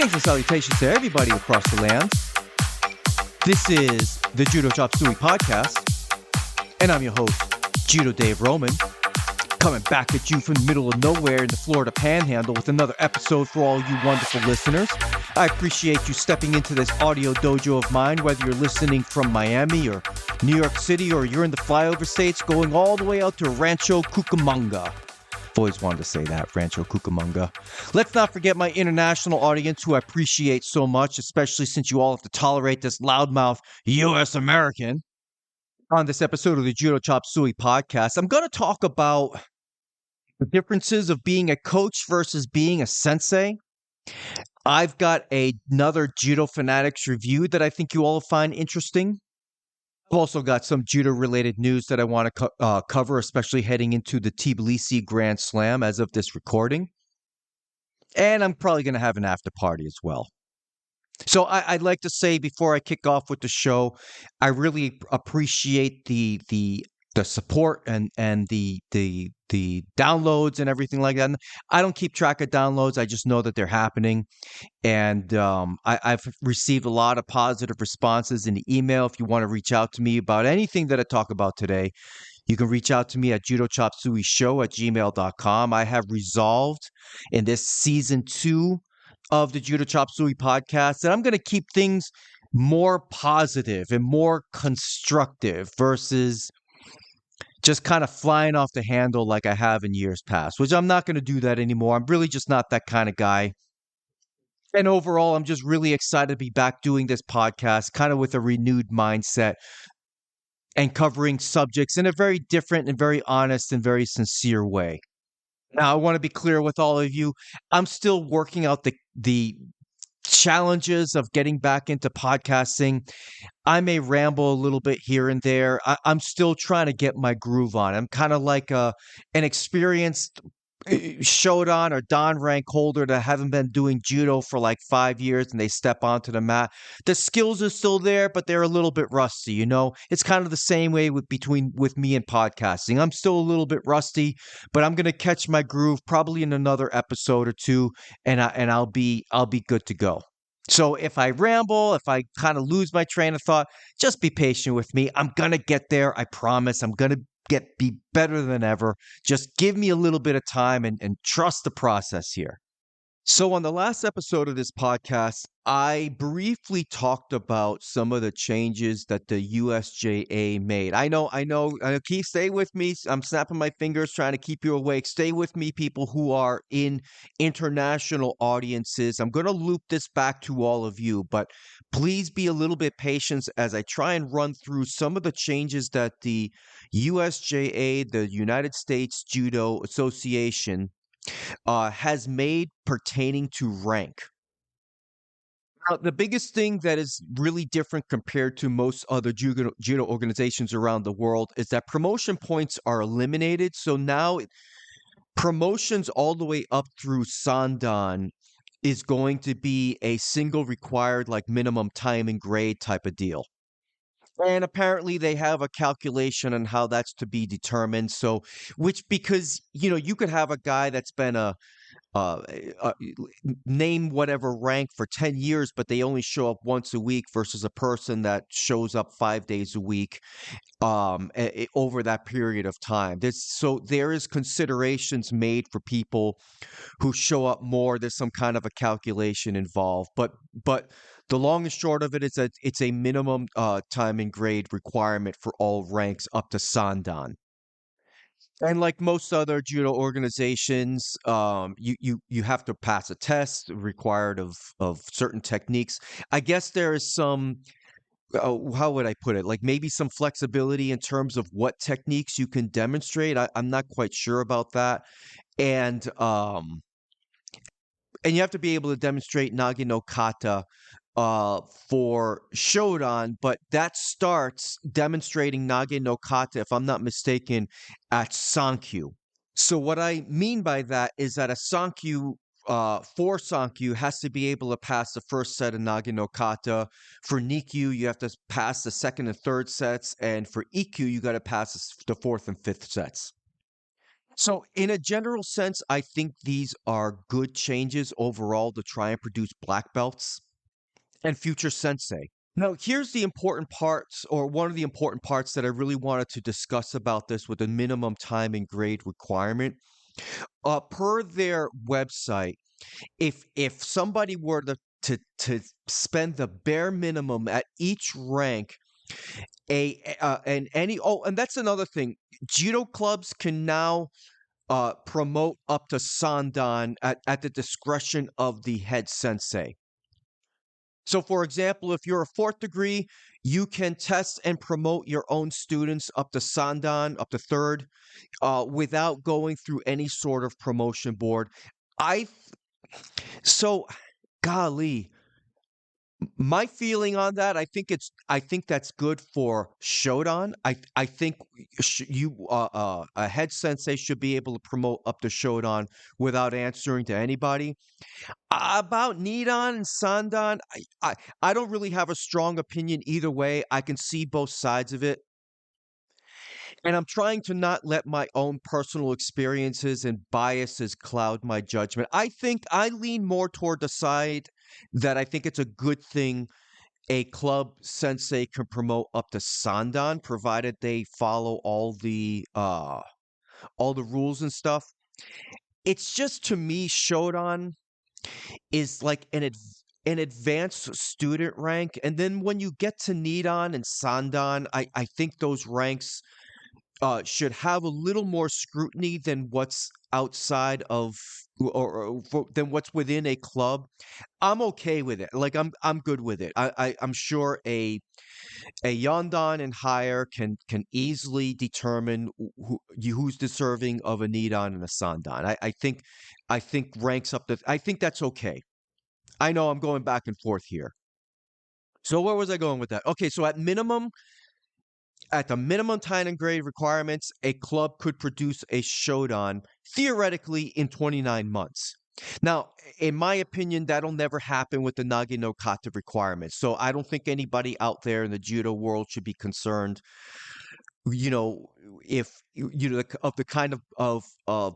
Greetings and salutations to everybody across the land. This is the Judo Chop Suey Podcast, and I'm your host, Judo Dave Roman, coming back at you from the middle of nowhere in the Florida Panhandle with another episode for all you wonderful listeners. I appreciate you stepping into this audio dojo of mine, whether you're listening from Miami or New York City, or you're in the flyover states going all the way out to Rancho Cucamonga. Always wanted to say that, Rancho Cucamonga. Let's not forget my international audience, who I appreciate so much, especially since you all have to tolerate this loudmouth U.S. American. On this episode of the Judo Chop Suey Podcast, I'm going to talk about the differences of being a coach versus being a sensei. I've got another Judo Fanatics review that I think you all find interesting. I've also got some judo-related news that I want to cover, especially heading into the Tbilisi Grand Slam as of this recording. And I'm probably going to have an after party as well. So I'd like to say before I kick off with the show, I really appreciate the support and the downloads and everything like that. And I don't keep track of downloads. I just know that they're happening. And I've received a lot of positive responses in the email. If you want to reach out to me about anything that I talk about today, you can reach out to me at judochopsueyshow@gmail.com. I have resolved in this season 2 of the Judo Chop Suey Podcast that I'm going to keep things more positive and more constructive versus just kind of flying off the handle like I have in years past, which I'm not going to do that anymore. I'm really just not that kind of guy. And overall, I'm just really excited to be back doing this podcast, kind of with a renewed mindset and covering subjects in a very different and very honest and very sincere way. Now, I want to be clear with all of you. I'm still working out the challenges of getting back into podcasting. I may ramble a little bit here and there. I'm still trying to get my groove on. I'm kind of like an experienced Shodan or Dan rank holder that haven't been doing judo for like 5 years, and they step onto the mat. The skills are still there, but they're a little bit rusty. You know, it's kind of the same way with me and podcasting. I'm still a little bit rusty, but I'm gonna catch my groove probably in another episode or two, and I'll be good to go. So if I ramble, if I kind of lose my train of thought, just be patient with me. I'm gonna get there. I promise. I'm gonna be better than ever. Just give me a little bit of time and trust the process here. So on the last episode of this podcast, I briefly talked about some of the changes that the USJA made. I know. Keith, stay with me. I'm snapping my fingers, trying to keep you awake. Stay with me, people who are in international audiences. I'm going to loop this back to all of you, but please be a little bit patient as I try and run through some of the changes that the USJA, the United States Judo Association, has made pertaining to rank. Now, the biggest thing that is really different compared to most other judo organizations around the world is that promotion points are eliminated. So now promotions all the way up through Sandan is going to be a single required, like minimum time and grade type of deal. And apparently they have a calculation on how that's to be determined. So, because, you could have a guy that's been uh, name whatever rank for 10 years, but they only show up once a week versus a person that shows up 5 days a week over that period of time. There is considerations made for people who show up more. There's some kind of a calculation involved, but the long and short of it is that it's a minimum time and grade requirement for all ranks up to Sandan. And like most other judo organizations, you have to pass a test required of certain techniques. I guess there is some, how would I put it? Like maybe some flexibility in terms of what techniques you can demonstrate. I'm not quite sure about that. And you have to be able to demonstrate Nage no Kata for Shodan, but that starts demonstrating Nage no Kata, if I'm not mistaken, at Sankyu. So what I mean by that is that a Sankyu, for Sankyu, has to be able to pass the first set of Nage no Kata. For Nikyu, you have to pass the second and third sets, and for Ikkyu, you got to pass the fourth and fifth sets. So, in a general sense, I think these are good changes overall to try and produce black belts and future sensei. Now, here's the important parts, or one of the important parts that I really wanted to discuss about this with a minimum time and grade requirement. Per their website, if somebody were to spend the bare minimum at each rank, and any and that's another thing. Judo clubs can now promote up to Sandan at the discretion of the head sensei. So, for example, if you're a fourth degree, you can test and promote your own students up to Sandan, up to third, without going through any sort of promotion board. I so golly, my feeling on that, I think that's good for Shodan. I think a head sensei should be able to promote up to Shodan without answering to anybody. About Nidon and Sandan, I don't really have a strong opinion either way. I can see both sides of it. And I'm trying to not let my own personal experiences and biases cloud my judgment. I think I lean more toward the side that I think it's a good thing a club sensei can promote up to Sandan, provided they follow all the rules and stuff. It's just to me, Shodan is like an advanced student rank, and then when you get to Nidon and Sandan, I think those ranks should have a little more scrutiny than what's outside of than what's within a club. I'm okay with it. Like I'm good with it. I'm sure a Yondan and higher can easily determine who's deserving of a Nidon and a Sandan. I think ranks up. I think that's okay. I know I'm going back and forth here. So where was I going with that? Okay, so at the minimum time and grade requirements, a club could produce a Shodan theoretically in 29 months. Now, in my opinion, that'll never happen with the Nagi no Kata requirements. So I don't think anybody out there in the judo world should be concerned, you know, if of the kind of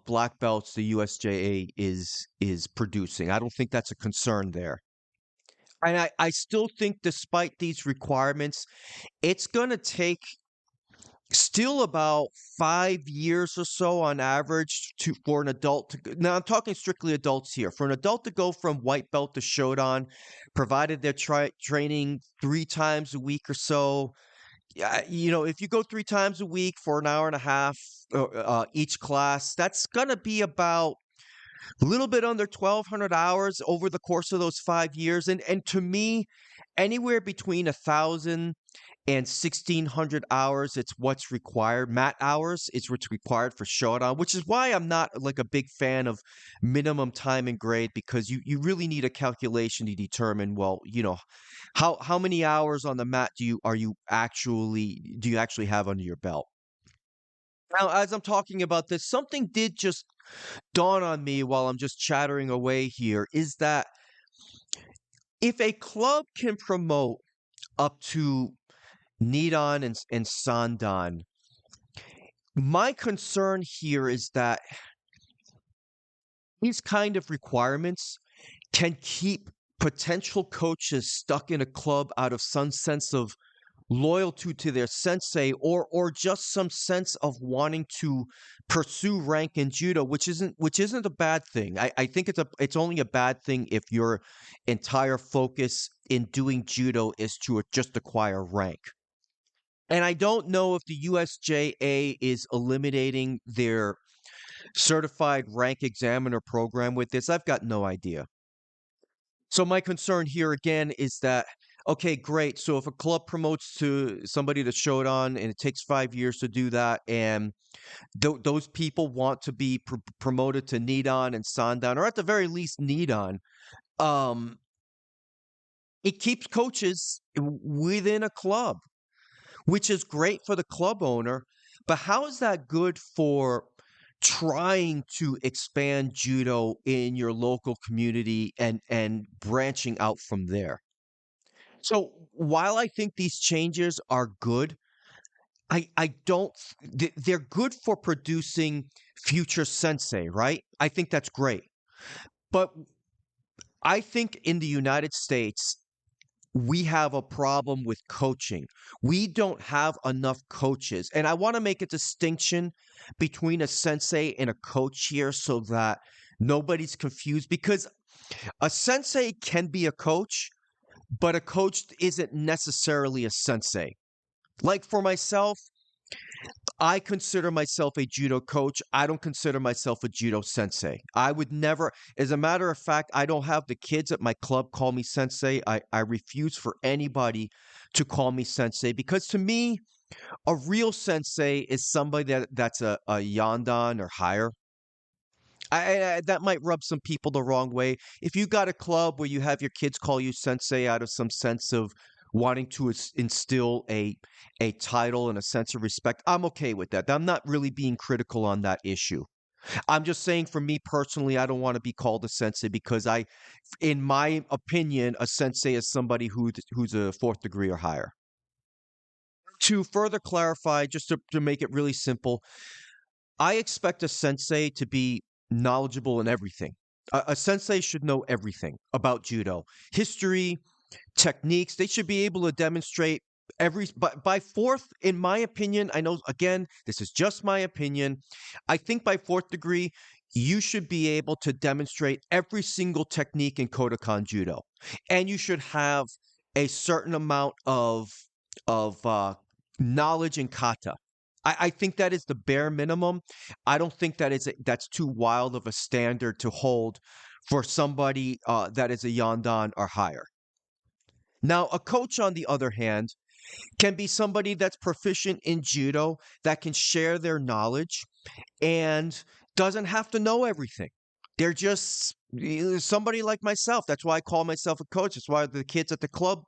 black belts the USJA is producing. I don't think that's a concern there. And I still think despite these requirements, it's going to take still about 5 years or so on average to for an adult to now I'm talking strictly adults here. For an adult to go from white belt to Shodan, provided they're training 3 times a week or so. Yeah, if you go 3 times a week for an hour and a half each class, that's gonna be about a little bit under 1,200 hours over the course of those 5 years. And to me, anywhere between 1,000 and 1,600 hours, it's what's required. Mat hours is what's required for Shodan, which is why I'm not like a big fan of minimum time and grade, because you really need a calculation to determine, well, how many hours on the mat do you actually have under your belt. Now, as I'm talking about this, something did just dawn on me while I'm just chattering away here, is that if a club can promote up to Nidon and Sandan, my concern here is that these kind of requirements can keep potential coaches stuck in a club out of some sense of loyalty to their sensei, or just some sense of wanting to pursue rank in judo, which isn't a bad thing. I think it's only a bad thing if your entire focus in doing judo is to just acquire rank. And I don't know if the USJA is eliminating their certified rank examiner program with this. I've got no idea. So my concern here again is that, okay, great. So if a club promotes to somebody to Shodan and it takes 5 years to do that, and those people want to be promoted to Nidan and Sandan, or at the very least Nidan, um, it keeps coaches within a club, which is great for the club owner. But how is that good for trying to expand judo in your local community and branching out from there? So while I think these changes are good, I don't they're good for producing future sensei, right? I think that's great. But I think in the United States, we have a problem with coaching. We don't have enough coaches. And I want to make a distinction between a sensei and a coach here so that nobody's confused because a sensei can be a coach, but a coach isn't necessarily a sensei. Like for myself, I consider myself a judo coach. I don't consider myself a judo sensei. I would never, as a matter of fact, I don't have the kids at my club call me sensei. I refuse for anybody to call me sensei because to me, a real sensei is somebody that's a yandan or higher. That might rub some people the wrong way. If you got a club where you have your kids call you sensei out of some sense of wanting to instill a title and a sense of respect, I'm okay with that. I'm not really being critical on that issue. I'm just saying for me personally, I don't want to be called a sensei because in my opinion, a sensei is somebody who's a fourth degree or higher. To further clarify, just to make it really simple, I expect a sensei to be knowledgeable in everything. A sensei should know everything about judo, history, techniques. They should be able to demonstrate by fourth, in my opinion. I know again, this is just my opinion. I think by fourth degree, you should be able to demonstrate every single technique in Kodokan Judo, and you should have a certain amount of knowledge in kata. I think that is the bare minimum. I don't think that's too wild of a standard to hold for somebody that is a yandan or higher. Now, a coach, on the other hand, can be somebody that's proficient in judo that can share their knowledge and doesn't have to know everything. They're just somebody like myself. That's why I call myself a coach. That's why the kids at the club,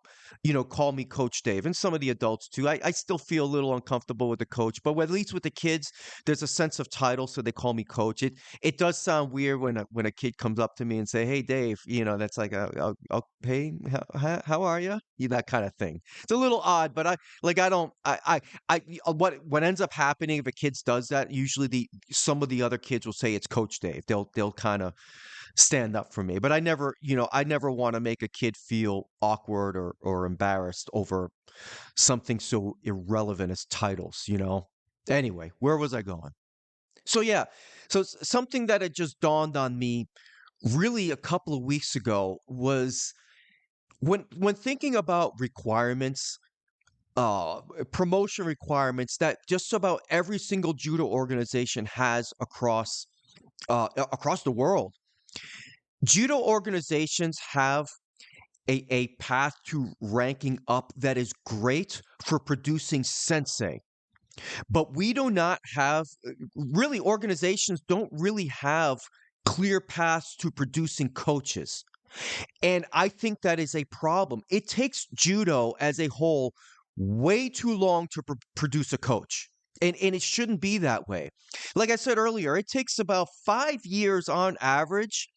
call me Coach Dave, and some of the adults too. I still feel a little uncomfortable with the coach, but at least with the kids, there's a sense of title, so they call me coach. It does sound weird when a kid comes up to me and say, "Hey, Dave," that's like "Hey, how are you?" That kind of thing. It's a little odd, but I don't what ends up happening if a kid does that, usually the some of the other kids will say it's Coach Dave. They'll kind of stand up for me. But I never want to make a kid feel awkward or embarrassed over something so irrelevant as titles. Anyway, where was I going? So yeah, so something that had just dawned on me really a couple of weeks ago was when thinking about requirements, promotion requirements that just about every single judo organization has across the world. Judo organizations have a path to ranking up that is great for producing sensei. But we do not have, really, organizations don't really have clear paths to producing coaches. And I think that is a problem. It takes judo as a whole way too long to produce a coach. And it shouldn't be that way. Like I said earlier, it takes about 5 years on average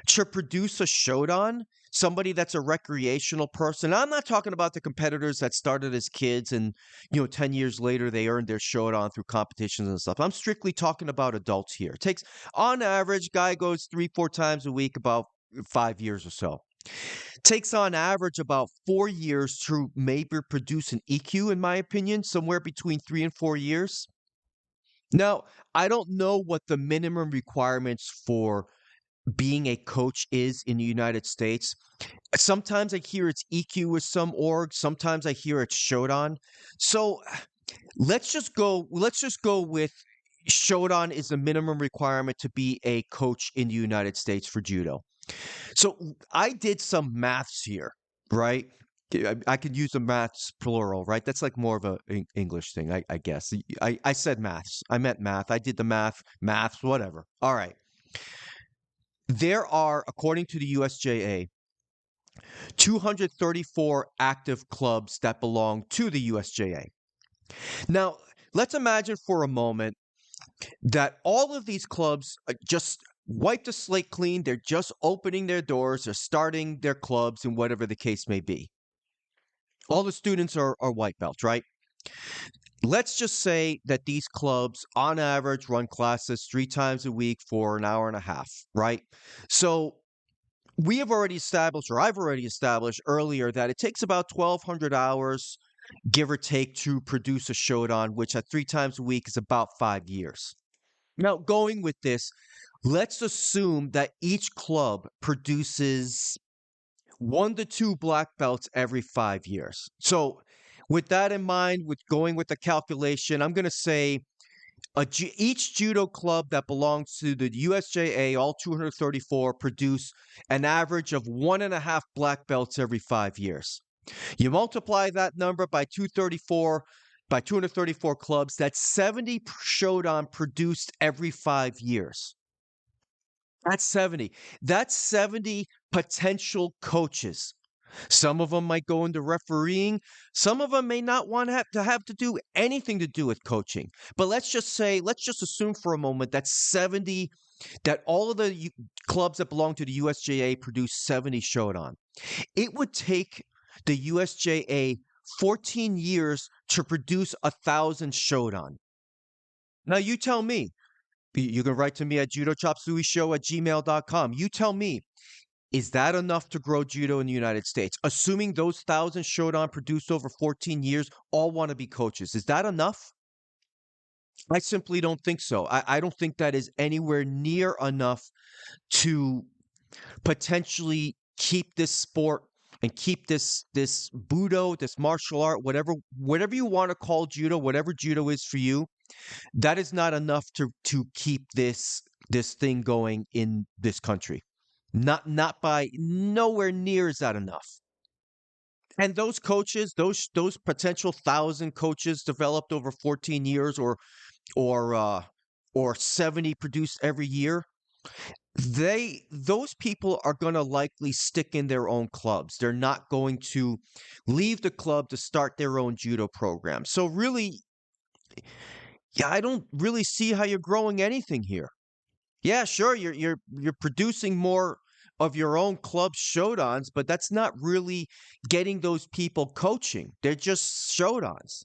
to produce a shodan, somebody that's a recreational person. I'm not talking about the competitors that started as kids and 10 years later they earned their shodan through competitions and stuff. I'm strictly talking about adults here. It takes, on average, guy goes 3-4 times a week, about 5 years or so. Takes on average about 4 years to maybe produce an EQ, in my opinion, somewhere between 3 and 4 years. Now, I don't know what the minimum requirements for being a coach is in the United States. Sometimes I hear it's EQ with some orgs, sometimes I hear it's Shodan. So let's just go with Shodan is the minimum requirement to be a coach in the United States for judo. So I did some maths here, right? I could use the maths plural, right? That's like more of a English thing, I guess. I said maths. I meant math. I did the maths, whatever. All right. There are, according to the USJA, 234 active clubs that belong to the USJA. Now, let's imagine for a moment that all of these clubs just wipe the slate clean. They're just opening their doors. They're starting their clubs and whatever the case may be. All the students are white belts, right? let's just say that these clubs, on average, run classes 3 times a week for an hour and a half, right? So we have already established, or I've already established earlier, that it takes about 1,200 hours, give or take, to produce a Shodan, which at 3 times a week is about 5 years. Now, going with this, let's assume that each club produces 1 to 2 black belts every 5 years. So, with that in mind, with going with the calculation, I'm going to say each judo club that belongs to the USJA, all 234, produce an average of 1.5 black belts every 5 years. You multiply that number by 234, by 234 clubs, that's 70 Shodan produced every 5 years. That's 70. That's 70 potential coaches. Some of them might go into refereeing. Some of them may not want to do anything to do with coaching. But let's just assume for a moment that 70, that all of the clubs that belong to the USJA produce 70 Shodan. It would take the USJA 14 years to produce 1,000 Shodan. Now you tell me. You can write to me at judochopsueyshow@gmail.com. You tell me, is that enough to grow judo in the United States? Assuming those 1,000 Shodan produced over 14 years all want to be coaches. Is that enough? I simply don't think so. I don't think that is anywhere near enough to potentially keep this sport and keep this Budo, this martial art, whatever you want to call judo, whatever judo is for you, that is not enough to keep this thing going in this country. Not by nowhere near is that enough. And those coaches, those potential 1,000 coaches developed over 14 years, or or 70 produced every year, those people are going to likely stick in their own clubs. They're not going to leave the club to start their own judo program. So really, yeah, I don't really see how you're growing anything here. Yeah, sure, you're producing more of your own club Shodans, but that's not really getting those people coaching. They're just Shodans.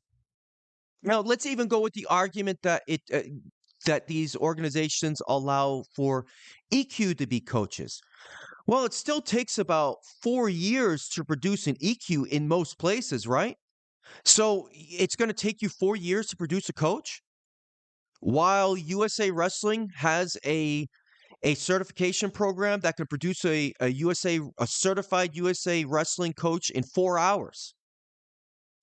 Now, let's even go with the argument that that these organizations allow for EQ to be coaches. Well, it still takes about 4 years to produce an EQ in most places, right? So it's going to take you 4 years to produce a coach, while USA Wrestling has a certification program that can produce a certified USA Wrestling coach in 4 hours.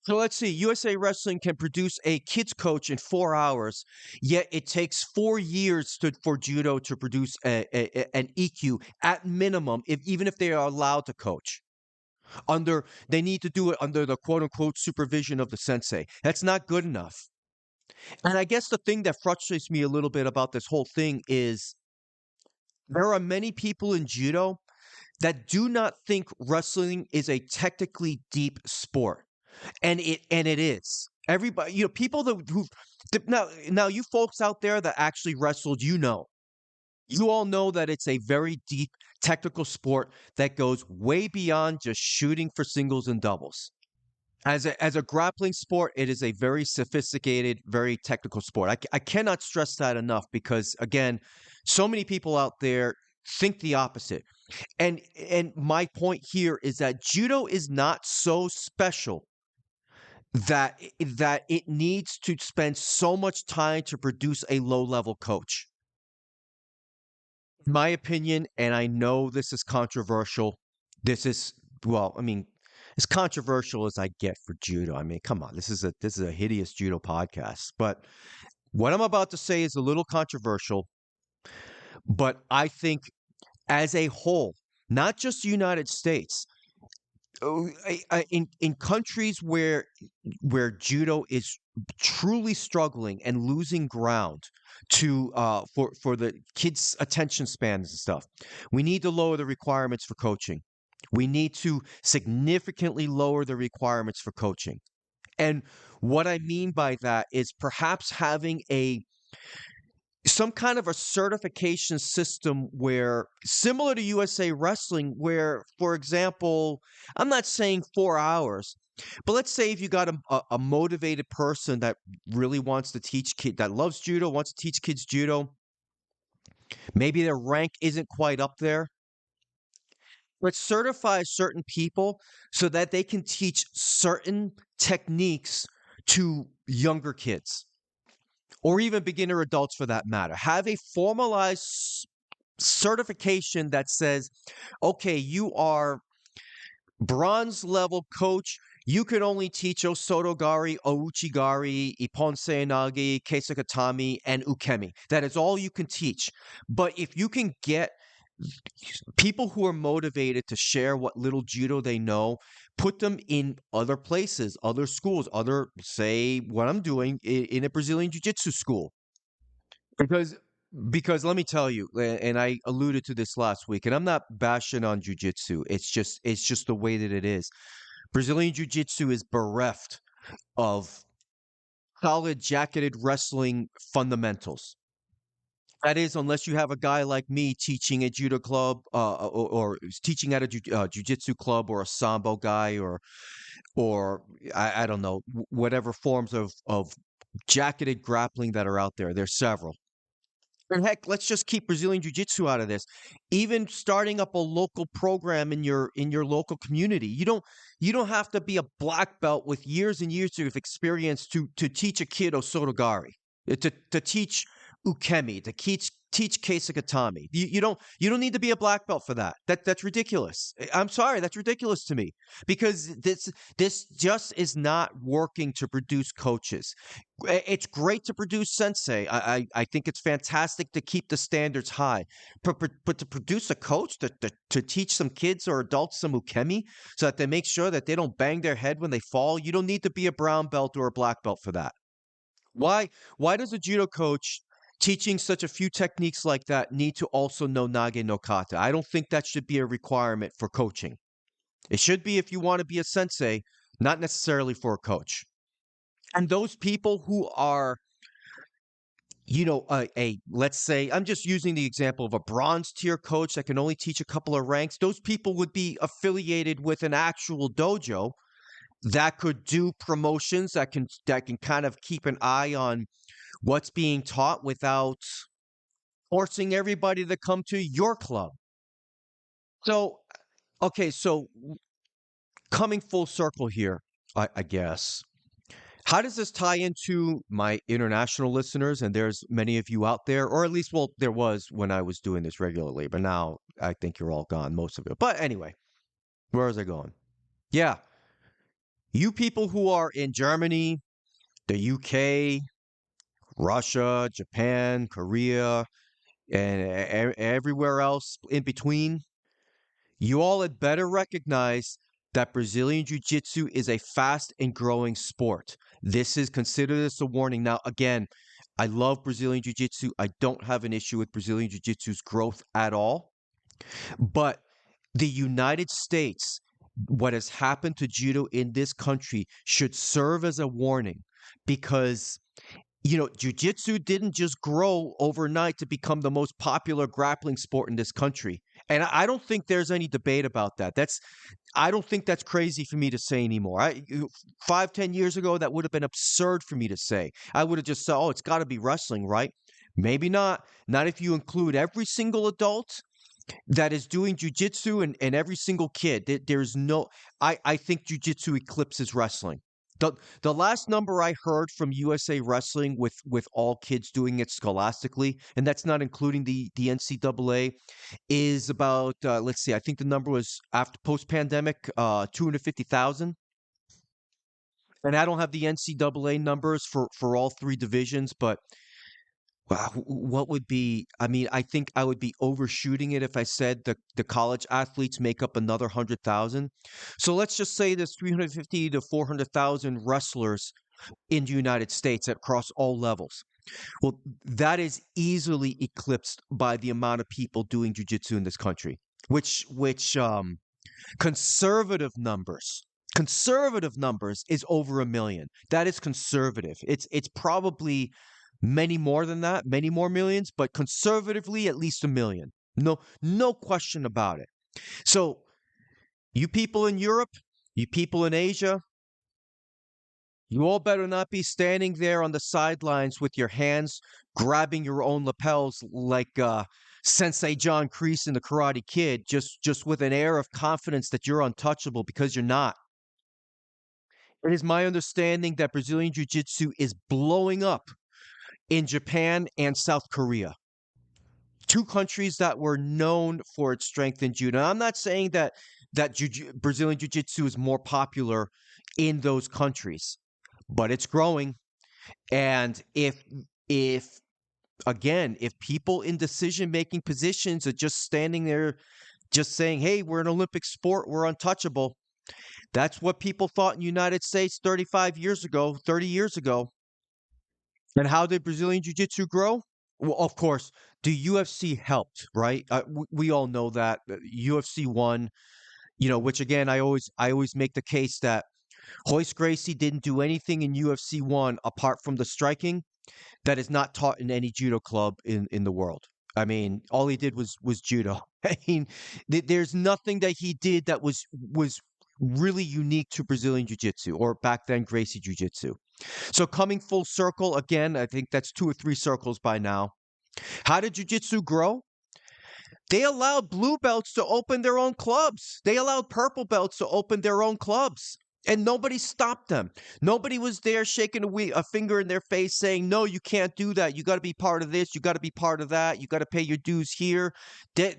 So let's see, USA Wrestling can produce a kids coach in 4 hours, yet it takes 4 years for judo to produce an EQ at minimum, even if they are allowed to coach. They need to do it under the quote unquote supervision of the sensei. That's not good enough. And I guess the thing that frustrates me a little bit about this whole thing is there are many people in judo that do not think wrestling is a technically deep sport, and it is. Everybody, people now you folks out there that actually wrestled, you all know that it's a very deep technical sport that goes way beyond just shooting for singles and doubles. As a grappling sport, it is a very sophisticated, very technical sport. I cannot stress that enough because, again, so many people out there think the opposite. And my point here is that judo is not so special that it needs to spend so much time to produce a low-level coach. My opinion, and I know this is controversial. This is, well, I mean, as controversial as I get for judo. I mean, come on, this is a hideous judo podcast. But what I'm about to say is a little controversial, but I think as a whole, not just the United States, in countries where judo is truly struggling and losing ground to for the kids' attention spans and stuff, we need to lower the requirements for coaching. We need to significantly lower the requirements for coaching. And what I mean by that is perhaps having some kind of a certification system where similar to USA Wrestling, where, for example, I'm not saying 4 hours, but let's say if you got a motivated person that really wants to teach kid that loves judo, wants to teach kids judo, maybe their rank isn't quite up there, but certify certain people so that they can teach certain techniques to younger kids or even beginner adults for that matter. Have a formalized certification that says, okay, you are bronze level coach. You can only teach Osotogari, Ouchigari, Ippon Seinagi, Keisakatami, and Ukemi. That is all you can teach. But if you can get people who are motivated to share what little judo they know, put them in other places, other schools, other, say, what I'm doing in a Brazilian Jiu-Jitsu school. Because let me tell you, and I alluded to this last week, and I'm not bashing on jiu-jitsu. It's just the way that it is. Brazilian jiu-jitsu is bereft of solid jacketed wrestling fundamentals. That is, unless you have a guy like me teaching at judo club, or teaching at a jiu-jitsu club, or a sambo guy, or I don't know, whatever forms of jacketed grappling that are out there. There's several. And heck, let's just keep Brazilian Jiu-Jitsu out of this. Even starting up a local program in your local community, you don't have to be a black belt with years and years of experience to teach a kid Osotogari, to teach Ukemi, to teach Keisakatami. You don't need to be a black belt for that. That's ridiculous. I'm sorry, that's ridiculous to me because this just is not working to produce coaches. It's great to produce sensei. I think it's fantastic to keep the standards high, but to produce a coach to teach some kids or adults some ukemi so that they make sure that they don't bang their head when they fall, you don't need to be a brown belt or a black belt for that. Why does a judo coach teaching such a few techniques like that need to also know nage no kata? I don't think that should be a requirement for coaching. It should be if you want to be a sensei, not necessarily for a coach. And those people who are, let's say, I'm just using the example of a bronze tier coach that can only teach a couple of ranks. Those people would be affiliated with an actual dojo that could do promotions, that can kind of keep an eye on what's being taught without forcing everybody to come to your club. So, okay, so coming full circle here, I guess. How does this tie into my international listeners? And there's many of you out there, or at least, well, there was when I was doing this regularly, but now I think you're all gone, most of you. But anyway, where was I going? Yeah, you people who are in Germany, the UK, Russia, Japan, Korea, and everywhere else in between, you all had better recognize that Brazilian Jiu Jitsu is a fast and growing sport. This is consider this a warning. Now, again, I love Brazilian Jiu Jitsu. I don't have an issue with Brazilian Jiu Jitsu's growth at all. But the United States, what has happened to judo in this country should serve as a warning because jiu-jitsu didn't just grow overnight to become the most popular grappling sport in this country. And I don't think there's any debate about that. I don't think that's crazy for me to say anymore. 5, 10 years ago, that would have been absurd for me to say. I would have just said, oh, it's got to be wrestling, right? Maybe not. Not if you include every single adult that is doing jiu-jitsu and every single kid. There's no, I think jiu-jitsu eclipses wrestling. The last number I heard from USA Wrestling with all kids doing it scholastically, and that's not including the NCAA, is about let's see, I think the number was after post-pandemic 250,000. And I don't have the NCAA numbers for all three divisions, but wow, what would be? I mean, I think I would be overshooting it if I said the college athletes make up another 100,000. So let's just say there's 350 to 400,000 wrestlers in the United States across all levels. Well, that is easily eclipsed by the amount of people doing jujitsu in this country, which conservative numbers. Conservative numbers is over 1 million. That is conservative. It's probably Many more than that, many more millions, but conservatively, at least a million. No question about it. So, you people in Europe, you people in Asia, you all better not be standing there on the sidelines with your hands grabbing your own lapels like Sensei John Kreese in The Karate Kid, just with an air of confidence that you're untouchable, because you're not. It is my understanding that Brazilian Jiu-Jitsu is blowing up in Japan and South Korea, two countries that were known for its strength in judo. I'm not saying that Brazilian Jiu-Jitsu is more popular in those countries, but it's growing. And if again, if people in decision-making positions are just standing there just saying, "Hey, we're an Olympic sport, we're untouchable." That's what people thought in the United States 35 years ago, 30 years ago. And how did Brazilian Jiu-Jitsu grow? Well, of course, the UFC helped, right? We all know that UFC won, which again, I always make the case that Hoist Gracie didn't do anything in UFC one apart from the striking that is not taught in any judo club in the world. I mean, all he did was judo. I mean, there's nothing that he did that was really unique to Brazilian Jiu-Jitsu, or back then Gracie Jiu-Jitsu. So coming full circle again, I think that's two or three circles by now. How did Jiu-Jitsu grow? They allowed blue belts to open their own clubs. They allowed purple belts to open their own clubs. And nobody stopped them. Nobody was there shaking a finger in their face saying, "No, you can't do that. You got to be part of this. You got to be part of that. You got to pay your dues here."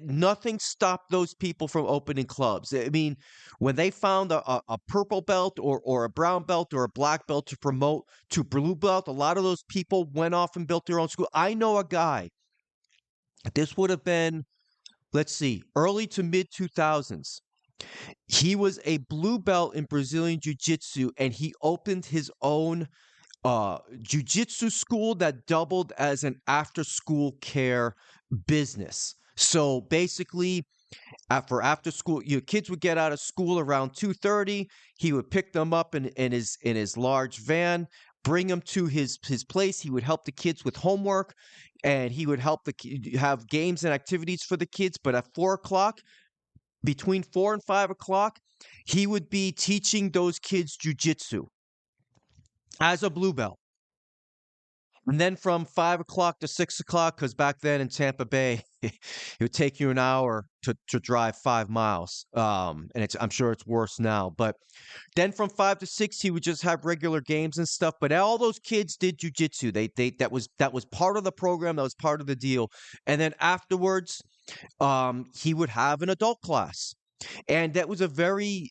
Nothing stopped those people from opening clubs. I mean, when they found a purple belt or a brown belt or a black belt to promote to blue belt, a lot of those people went off and built their own school. I know a guy. This would have been, let's see, early to mid 2000s. He was a blue belt in Brazilian Jiu-Jitsu, and he opened his own jiu-jitsu school that doubled as an after-school care business. So basically, for after school, kids would get out of school around 2:30. He would pick them up in his large van, bring them to his place. He would help the kids with homework, and he would help have games and activities for the kids. But at 4 o'clock, between 4 and 5 o'clock, he would be teaching those kids jujitsu as a blue belt. And then from 5 o'clock to 6 o'clock, because back then in Tampa Bay, it would take you an hour to drive 5 miles. And I'm sure it's worse now. But then from 5 to 6, he would just have regular games and stuff. But all those kids did jujitsu. That was part of the program. That was part of the deal. And then afterwards, he would have an adult class. And it was a very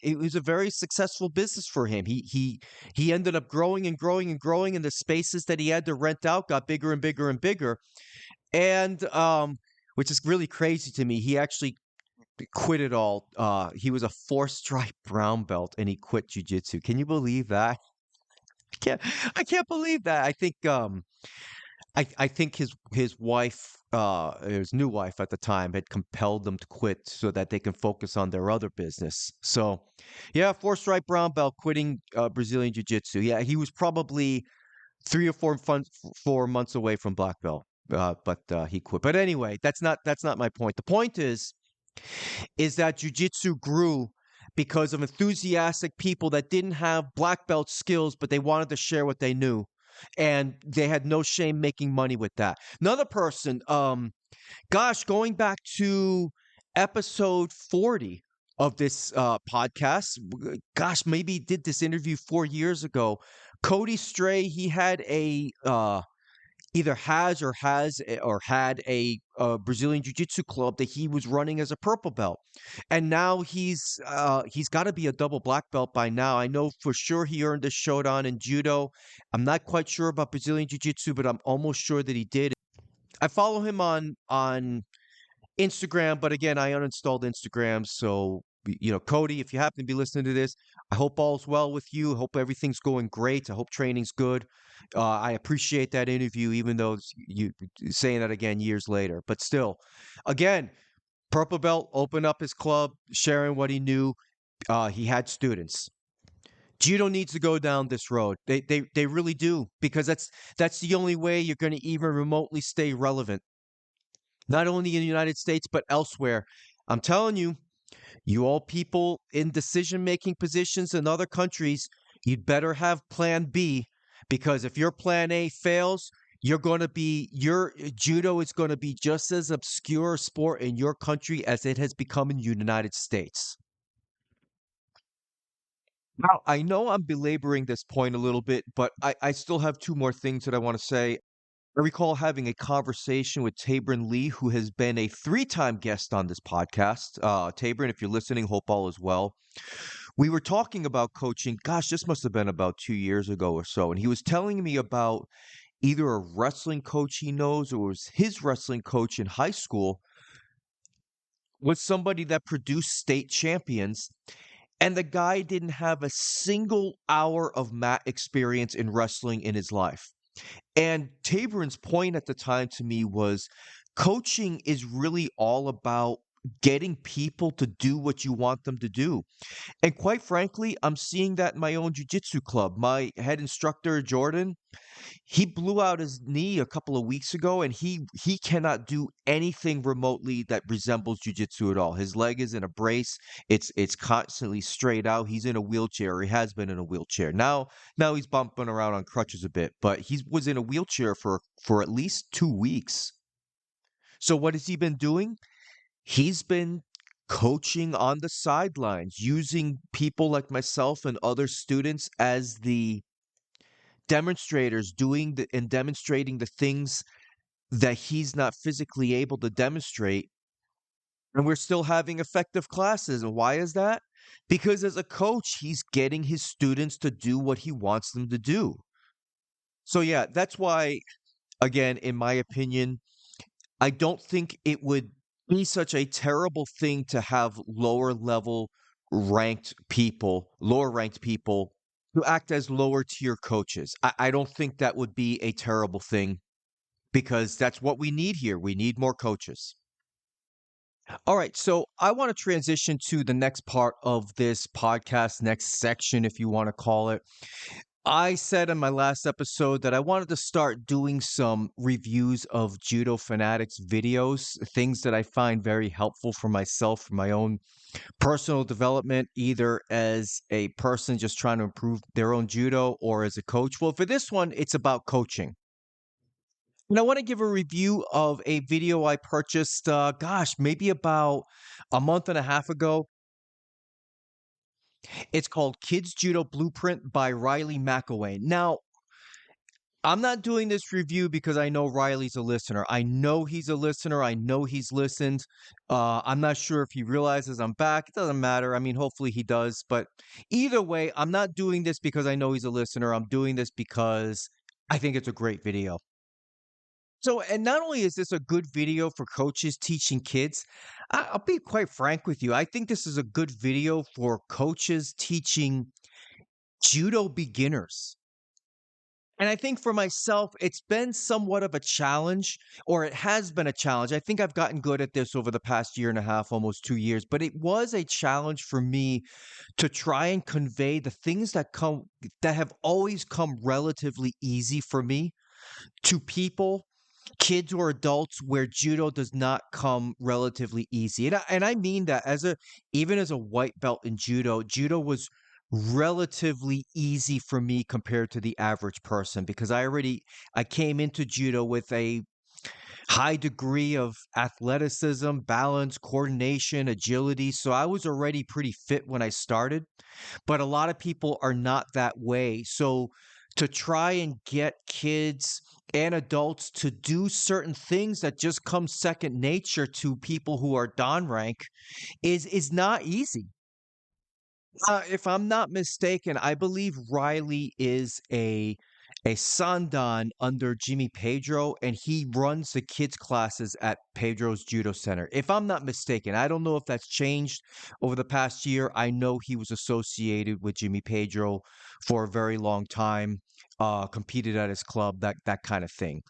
successful business for him. He ended up growing and growing and growing, and the spaces that he had to rent out got bigger and bigger and bigger. And which is really crazy to me. He actually quit it all. He was a four-stripe brown belt, and he quit jiu-jitsu. Can you believe that? I can't I can't believe that. I think his wife, his new wife at the time, had compelled them to quit so that they can focus on their other business. So, yeah, four-stripe brown belt, quitting Brazilian Jiu-Jitsu. Yeah, he was probably 3 or 4 months away from black belt, but he quit. But anyway, that's not my point. The point is that Jiu-Jitsu grew because of enthusiastic people that didn't have black belt skills, but they wanted to share what they knew. And they had no shame making money with that. Another person, going back to episode 40 of this podcast, maybe did this interview 4 years ago. Cody Stray, he had either had a Brazilian Jiu-Jitsu club that he was running as a purple belt, and now he's got to be a double black belt by now. I know for sure he earned a Shodan in judo. I'm not quite sure about Brazilian Jiu-Jitsu, but I'm almost sure that he did. I follow him on Instagram, but again, I uninstalled Instagram. So, Cody, if you happen to be listening to this, I hope all's well with you. I hope everything's going great. I hope training's good. I appreciate that interview, even though you saying that again years later. But still, again, Purple Belt opened up his club, sharing what he knew. He had students. Judo needs to go down this road. They really do, because that's the only way you're going to even remotely stay relevant, not only in the United States but elsewhere. I'm telling you, you all people in decision-making positions in other countries, you'd better have plan B, because if your plan A fails, you're going to be your judo is going to be just as obscure a sport in your country as it has become in the United States. Now, I know I'm belaboring this point a little bit, but I still have two more things that I want to say. I recall having a conversation with Tabrin Lee, who has been a three-time guest on this podcast. Tabrin, if you're listening, hope all is well. We were talking about coaching. Gosh, this must have been about 2 years ago or so. And he was telling me about either a wrestling coach he knows or it was his wrestling coach in high school was somebody that produced state champions. And the guy didn't have a single hour of mat experience in wrestling in his life. And Tabern's point at the time to me was coaching is really all about getting people to do what you want them to do. And quite frankly, I'm seeing that in my own jiu-jitsu club. My head instructor, Jordan, he blew out his knee a couple of weeks ago and he cannot do anything remotely that resembles jiu-jitsu at all. His leg is in a brace. It's constantly straight out. He's in a wheelchair, or he has been in a wheelchair. Now he's bumping around on crutches a bit, but he was in a wheelchair for at least 2 weeks. So what has he been doing? He's been coaching on the sidelines, using people like myself and other students as the demonstrators, and demonstrating the things that he's not physically able to demonstrate. And we're still having effective classes. And why is that? Because as a coach, he's getting his students to do what he wants them to do. So, yeah, that's why, again, in my opinion, I don't think it would be such a terrible thing to have lower ranked people to act as lower tier coaches. I don't think that would be a terrible thing, because that's what we need here. We need more coaches. All right, so I want to transition to the next part of this podcast, next section, if you want to call it. I said in my last episode that I wanted to start doing some reviews of Judo Fanatics videos, things that I find very helpful for myself, for my own personal development, either as a person just trying to improve their own judo or as a coach. Well, for this one, it's about coaching. And I want to give a review of a video I purchased, maybe about a month and a half ago. It's called Kids Judo Blueprint by Riley Mcilwain. Now, I'm not doing this review because I know Riley's a listener. I know he's a listener. I know he's listened. I'm not sure if he realizes I'm back. It doesn't matter. I mean, hopefully he does. But either way, I'm not doing this because I know he's a listener. I'm doing this because I think it's a great video. So, and not only is this a good video for coaches teaching kids, I'll be quite frank with you. I think this is a good video for coaches teaching judo beginners. And I think for myself, it's been somewhat of a challenge, or it has been a challenge. I think I've gotten good at this over the past year and a half, almost 2 years, but it was a challenge for me to try and convey the things that have always come relatively easy for me to people, kids or adults, where judo does not come relatively easy. And I mean that even as a white belt in judo was relatively easy for me compared to the average person, because I came into judo with a high degree of athleticism, balance, coordination, agility. So I was already pretty fit when I started, but a lot of people are not that way. So to try and get kids and adults to do certain things that just come second nature to people who are dan rank is not easy. If I'm not mistaken, I believe Riley is a Sandan under Jimmy Pedro, and he runs the kids classes at Pedro's Judo Center. If I'm not mistaken, I don't know if that's changed over the past year. I know he was associated with Jimmy Pedro for a very long time, competed at his club, that kind of thing.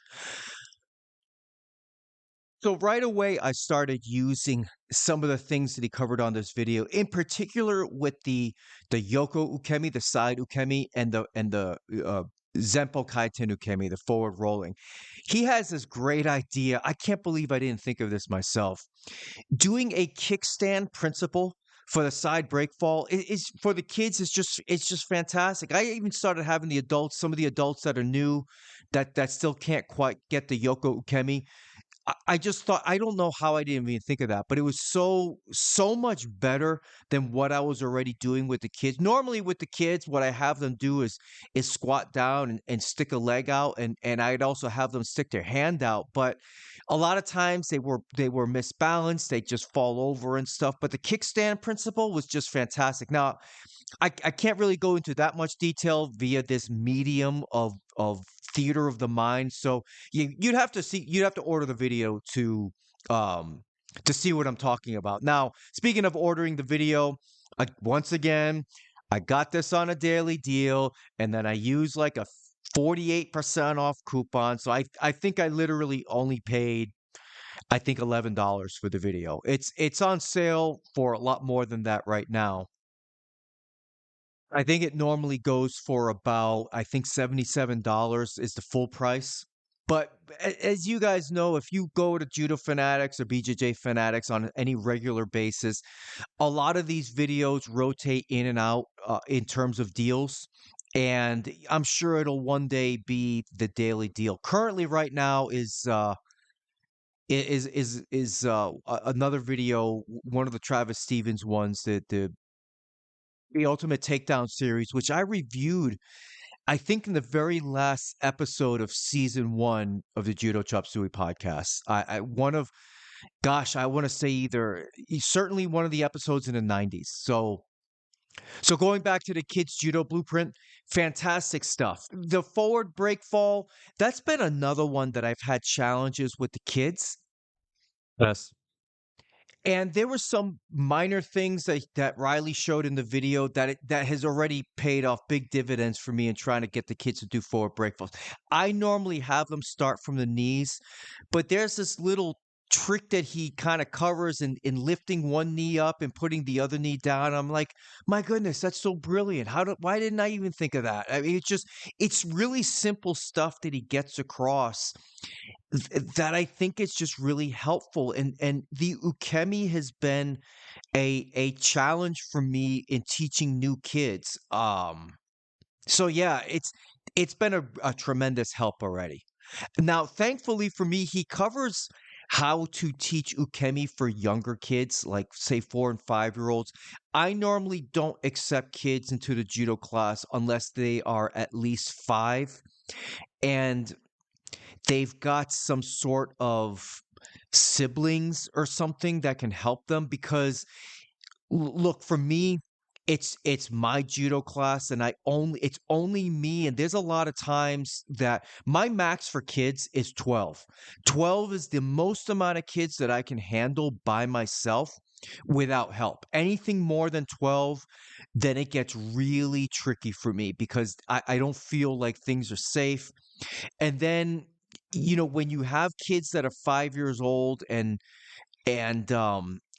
So right away, I started using some of the things that he covered on this video, in particular with the Yoko Ukemi, the side Ukemi, and the Zempo Kaiten Ukemi, the forward rolling. He has this great idea. I can't believe I didn't think of this myself. Doing a kickstand principle for the side break fall is for the kids. It's just fantastic. I even started having some of the adults that are new, that still can't quite get the Yoko Ukemi. I just thought, I don't know how I didn't even think of that, but it was so much better than what I was already doing with the kids. Normally with the kids, what I have them do is squat down and stick a leg out, and I'd also have them stick their hand out. But a lot of times they were misbalanced, they just fall over and stuff. But the kickstand principle was just fantastic. Now, I can't really go into that much detail via this medium of theater of the mind. So you'd have to order the video um to see what I'm talking about. Now, speaking of ordering the video, once again, I got this on a daily deal, and then I use like a 48% off coupon. So I think I literally only paid, I think, $11 for the video. It's on sale for a lot more than that right now. I think it normally goes for about, I think, $77 is the full price. But as you guys know, if you go to Judo Fanatics or BJJ Fanatics on any regular basis, a lot of these videos rotate in and out in terms of deals. And I'm sure it'll one day be the daily deal. Currently, right now another video, one of the Travis Stevens ones, the Ultimate Takedown series, which I reviewed, I think, in the very last episode of season one of the Judo Chop Suey podcast. I one of, gosh, I want to say certainly one of the episodes in the 90s. So going back to the kids judo blueprint, fantastic stuff. The forward break fall, that's been another one that I've had challenges with the kids. Yes. And there were some minor things that Riley showed in the video that has already paid off big dividends for me in trying to get the kids to do forward break falls. I normally have them start from the knees, but there's this little trick that he kind of covers in lifting one knee up and putting the other knee down. I'm like, my goodness, that's so brilliant. Why didn't I even think of that? I mean, it's really simple stuff that he gets across that I think is just really helpful. And the ukemi has been a challenge for me in teaching new kids. So yeah, it's been a tremendous help already. Now, thankfully for me, he covers how to teach ukemi for younger kids, like say 4 and 5 year olds. I normally don't accept kids into the judo class unless they are at least 5 and they've got some sort of siblings or something that can help them. Because look, for me, it's my judo class, and it's only me, and there's a lot of times that my max for kids is 12. 12 is the most amount of kids that I can handle by myself without help. Anything more than 12, then it gets really tricky for me because I don't feel like things are safe. And then, when you have kids that are 5 years old and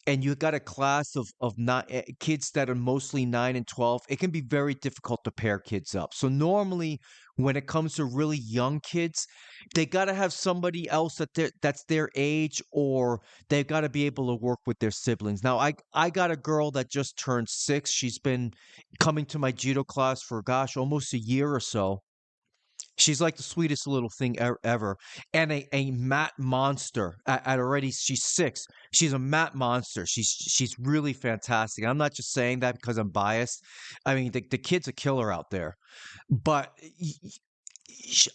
you got a class of not kids that are mostly 9 and 12, it can be very difficult to pair kids up. So normally, when it comes to really young kids, they got to have somebody else that's their age, or they've got to be able to work with their siblings. Now, I got a girl that just turned 6. She's been coming to my judo class for, gosh, almost a year or so. She's like the sweetest little thing ever, and a mat monster. At already, she's 6. She's a mat monster. She's really fantastic. I'm not just saying that because I'm biased. I mean, the kid's a killer out there. But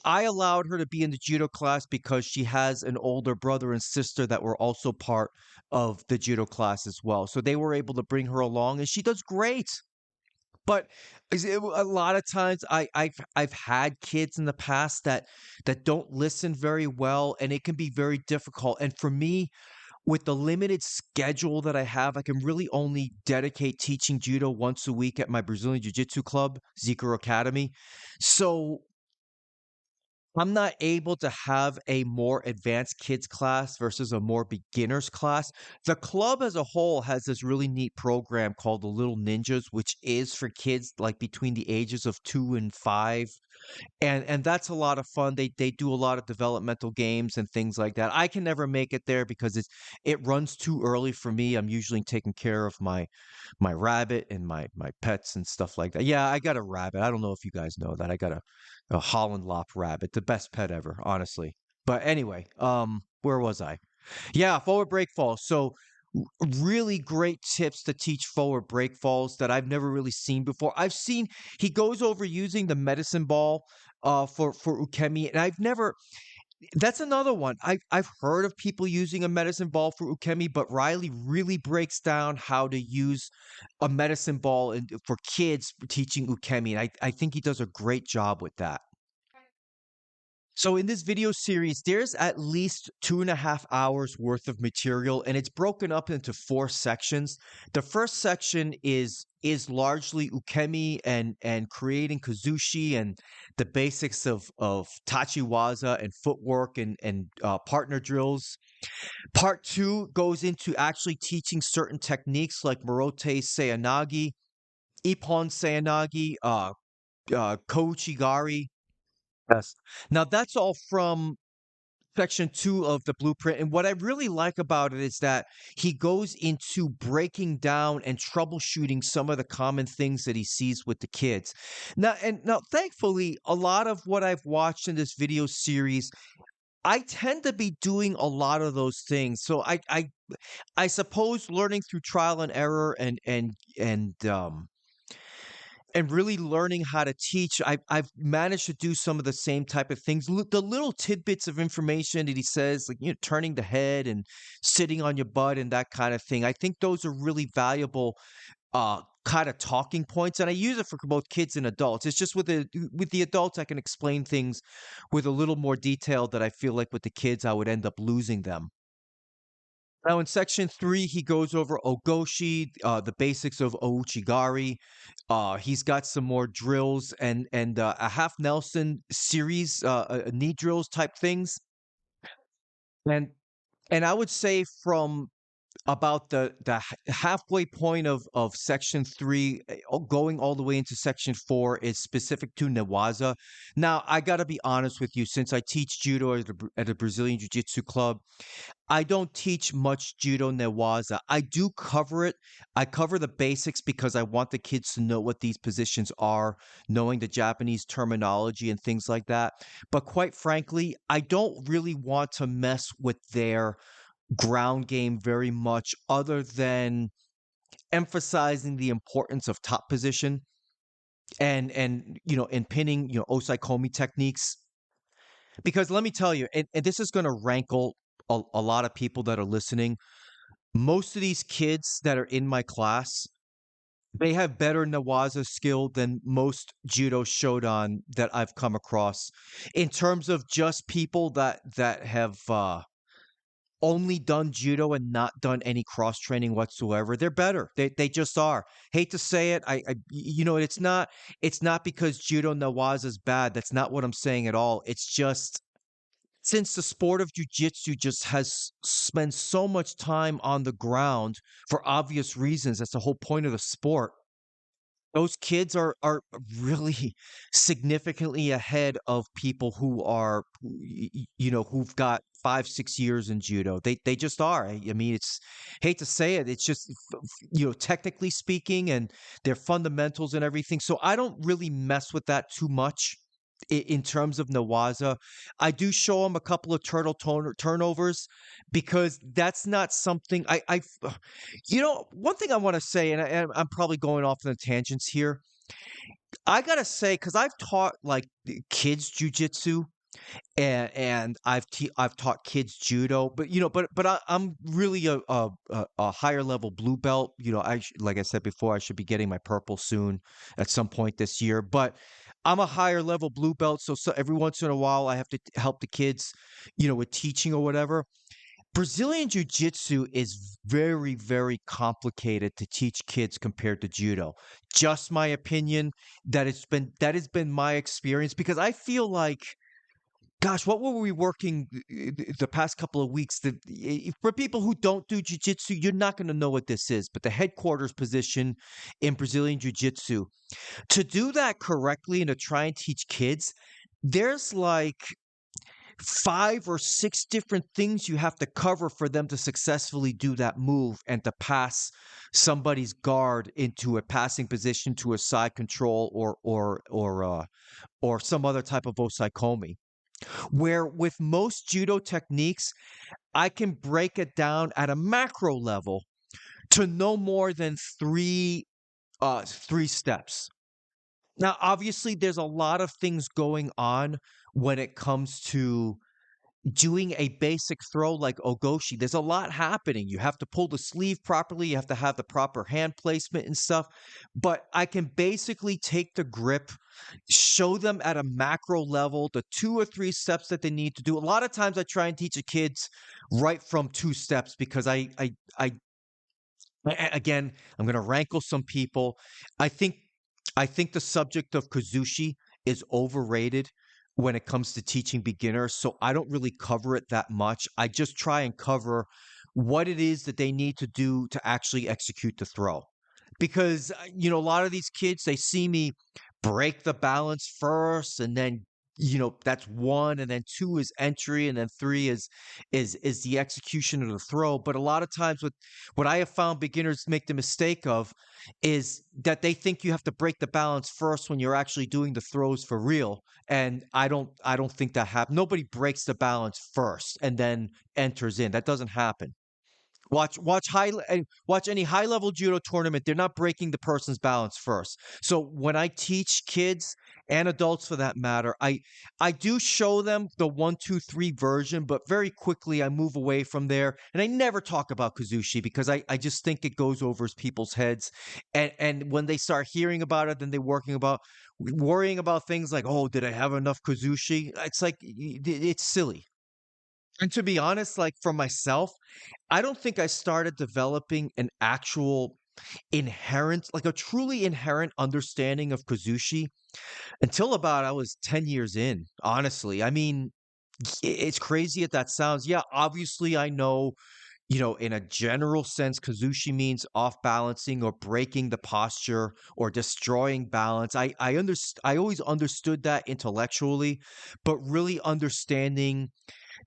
I allowed her to be in the judo class because she has an older brother and sister that were also part of the judo class as well. So they were able to bring her along, and she does great. But a lot of times I've had kids in the past that don't listen very well, and it can be very difficult. And for me, with the limited schedule that I have, I can really only dedicate teaching judo once a week at my Brazilian Jiu-Jitsu club, Zikr Academy. So I'm not able to have a more advanced kids class versus a more beginners class. The club as a whole has this really neat program called the Little Ninjas, which is for kids like between the ages of 2 and 5, and that's a lot of fun. They do a lot of developmental games and things like that. I can never make it there because it runs too early for me. I'm usually taking care of my rabbit and my pets and stuff like that. Yeah, I got a rabbit. I don't know if you guys know that. I got a Holland Lop rabbit, the best pet ever, honestly. But anyway, where was I? Yeah, forward break falls. So really great tips to teach forward break falls that I've never really seen before. I've seen he goes over using the medicine ball for ukemi, and I've never that's another one. I've heard of people using a medicine ball for ukemi, but Riley really breaks down how to use a medicine ball for kids for teaching ukemi. And I think he does a great job with that. So in this video series, there's at least 2.5 hours worth of material, and it's broken up into 4 sections. The first section is largely ukemi and creating kazushi and the basics of tachiwaza and footwork and partner drills. Part two goes into actually teaching certain techniques like Morote Seyanagi, Ippon Seyanagi, Kouchigari. Yes. Now that's all from section two of the blueprint. And what I really like about it is that he goes into breaking down and troubleshooting some of the common things that he sees with the kids. Now, thankfully, a lot of what I've watched in this video series, I tend to be doing a lot of those things. So I suppose learning through trial and error and really learning how to teach, I've managed to do some of the same type of things. The little tidbits of information that he says, like turning the head and sitting on your butt and that kind of thing. I think those are really valuable kind of talking points, and I use it for both kids and adults. It's just with the adults, I can explain things with a little more detail that I feel like with the kids, I would end up losing them. Now, in section three, he goes over Ogoshi, the basics of Ouchigari. He's got some more drills and a half Nelson series, knee drills type things. And and I would say from about the halfway point of section three, going all the way into section four is specific to Newaza. Now, I got to be honest with you, since I teach judo at a Brazilian Jiu Jitsu club. I don't teach much judo newaza. I do cover it. I cover the basics because I want the kids to know what these positions are, knowing the Japanese terminology and things like that. But quite frankly, I don't really want to mess with their ground game very much other than emphasizing the importance of top position and pinning, osai komi techniques. Because let me tell you, and this is going to rankle a lot of people that are listening. Most of these kids that are in my class, they have better Nawaza skill than most judo shodan that I've come across. In terms of just people that have only done judo and not done any cross training whatsoever, they're better. They just are. Hate to say it, it's not because judo Nawaza is bad. That's not what I'm saying at all. It's just since the sport of jujitsu just has spent so much time on the ground for obvious reasons, that's the whole point of the sport. Those kids are really significantly ahead of people who are who've got 5 6 years in judo. They just are. I mean, it's hate to say it, it's just technically speaking and their fundamentals and everything. So I don't really mess with that too much in terms of Nawaza. I do show them a couple of turnovers because that's not something one thing I want to say, and I'm probably going off on the tangents here. I gotta say, because I've taught like kids jujitsu, and I've taught kids judo, but I'm really a higher level blue belt. Like I said before, I should be getting my purple soon at some point this year. But I'm a higher level blue belt, so every once in a while I have to help the kids, with teaching or whatever. Brazilian Jiu Jitsu is very, very complicated to teach kids compared to judo. Just my opinion. That has been my experience because I feel like Gosh, what were we working the past couple of weeks? For people who don't do jiu-jitsu, you're not going to know what this is, but the headquarters position in Brazilian jiu-jitsu, to do that correctly and to try and teach kids, there's like 5 or 6 different things you have to cover for them to successfully do that move and to pass somebody's guard into a passing position to a side control or some other type of osaikomi. Where with most judo techniques, I can break it down at a macro level to no more than three steps. Now, obviously, there's a lot of things going on when it comes to doing a basic throw like ogoshi. There's a lot happening. You have to pull the sleeve properly, you have to have the proper hand placement and stuff. But I can basically take the grip, show them at a macro level the 2 or 3 steps that they need to do. A lot of times I try and teach the kids right from 2 steps because again, I'm going to rankle some people. I think I think the subject of kazushi is overrated when it comes to teaching beginners, so I don't really cover it that much. I just try and cover what it is that they need to do to actually execute the throw. Because a lot of these kids, they see me break the balance first, and then that's one, and then two is entry, and then three is the execution of the throw. But a lot of times what I have found beginners make the mistake of is that they think you have to break the balance first when you're actually doing the throws for real. And I don't think that happens. Nobody breaks the balance first and then enters in. That doesn't happen. Watch any high level judo tournament. They're not breaking the person's balance first. So when I teach kids and adults for that matter, I do show them the 1 2 3 version, but very quickly I move away from there, and I never talk about kazushi because I just think it goes over people's heads, and when they start hearing about it, then they're worrying about things like, oh, did I have enough kazushi? It's like it's silly. And to be honest, like for myself, I don't think I started developing an actual inherent, like a truly inherent understanding of Kazushi until about I was 10 years in, honestly. I mean, it's crazy as that sounds. Yeah, obviously I know, in a general sense, Kazushi means off balancing or breaking the posture or destroying balance. I always understood that intellectually, but really understanding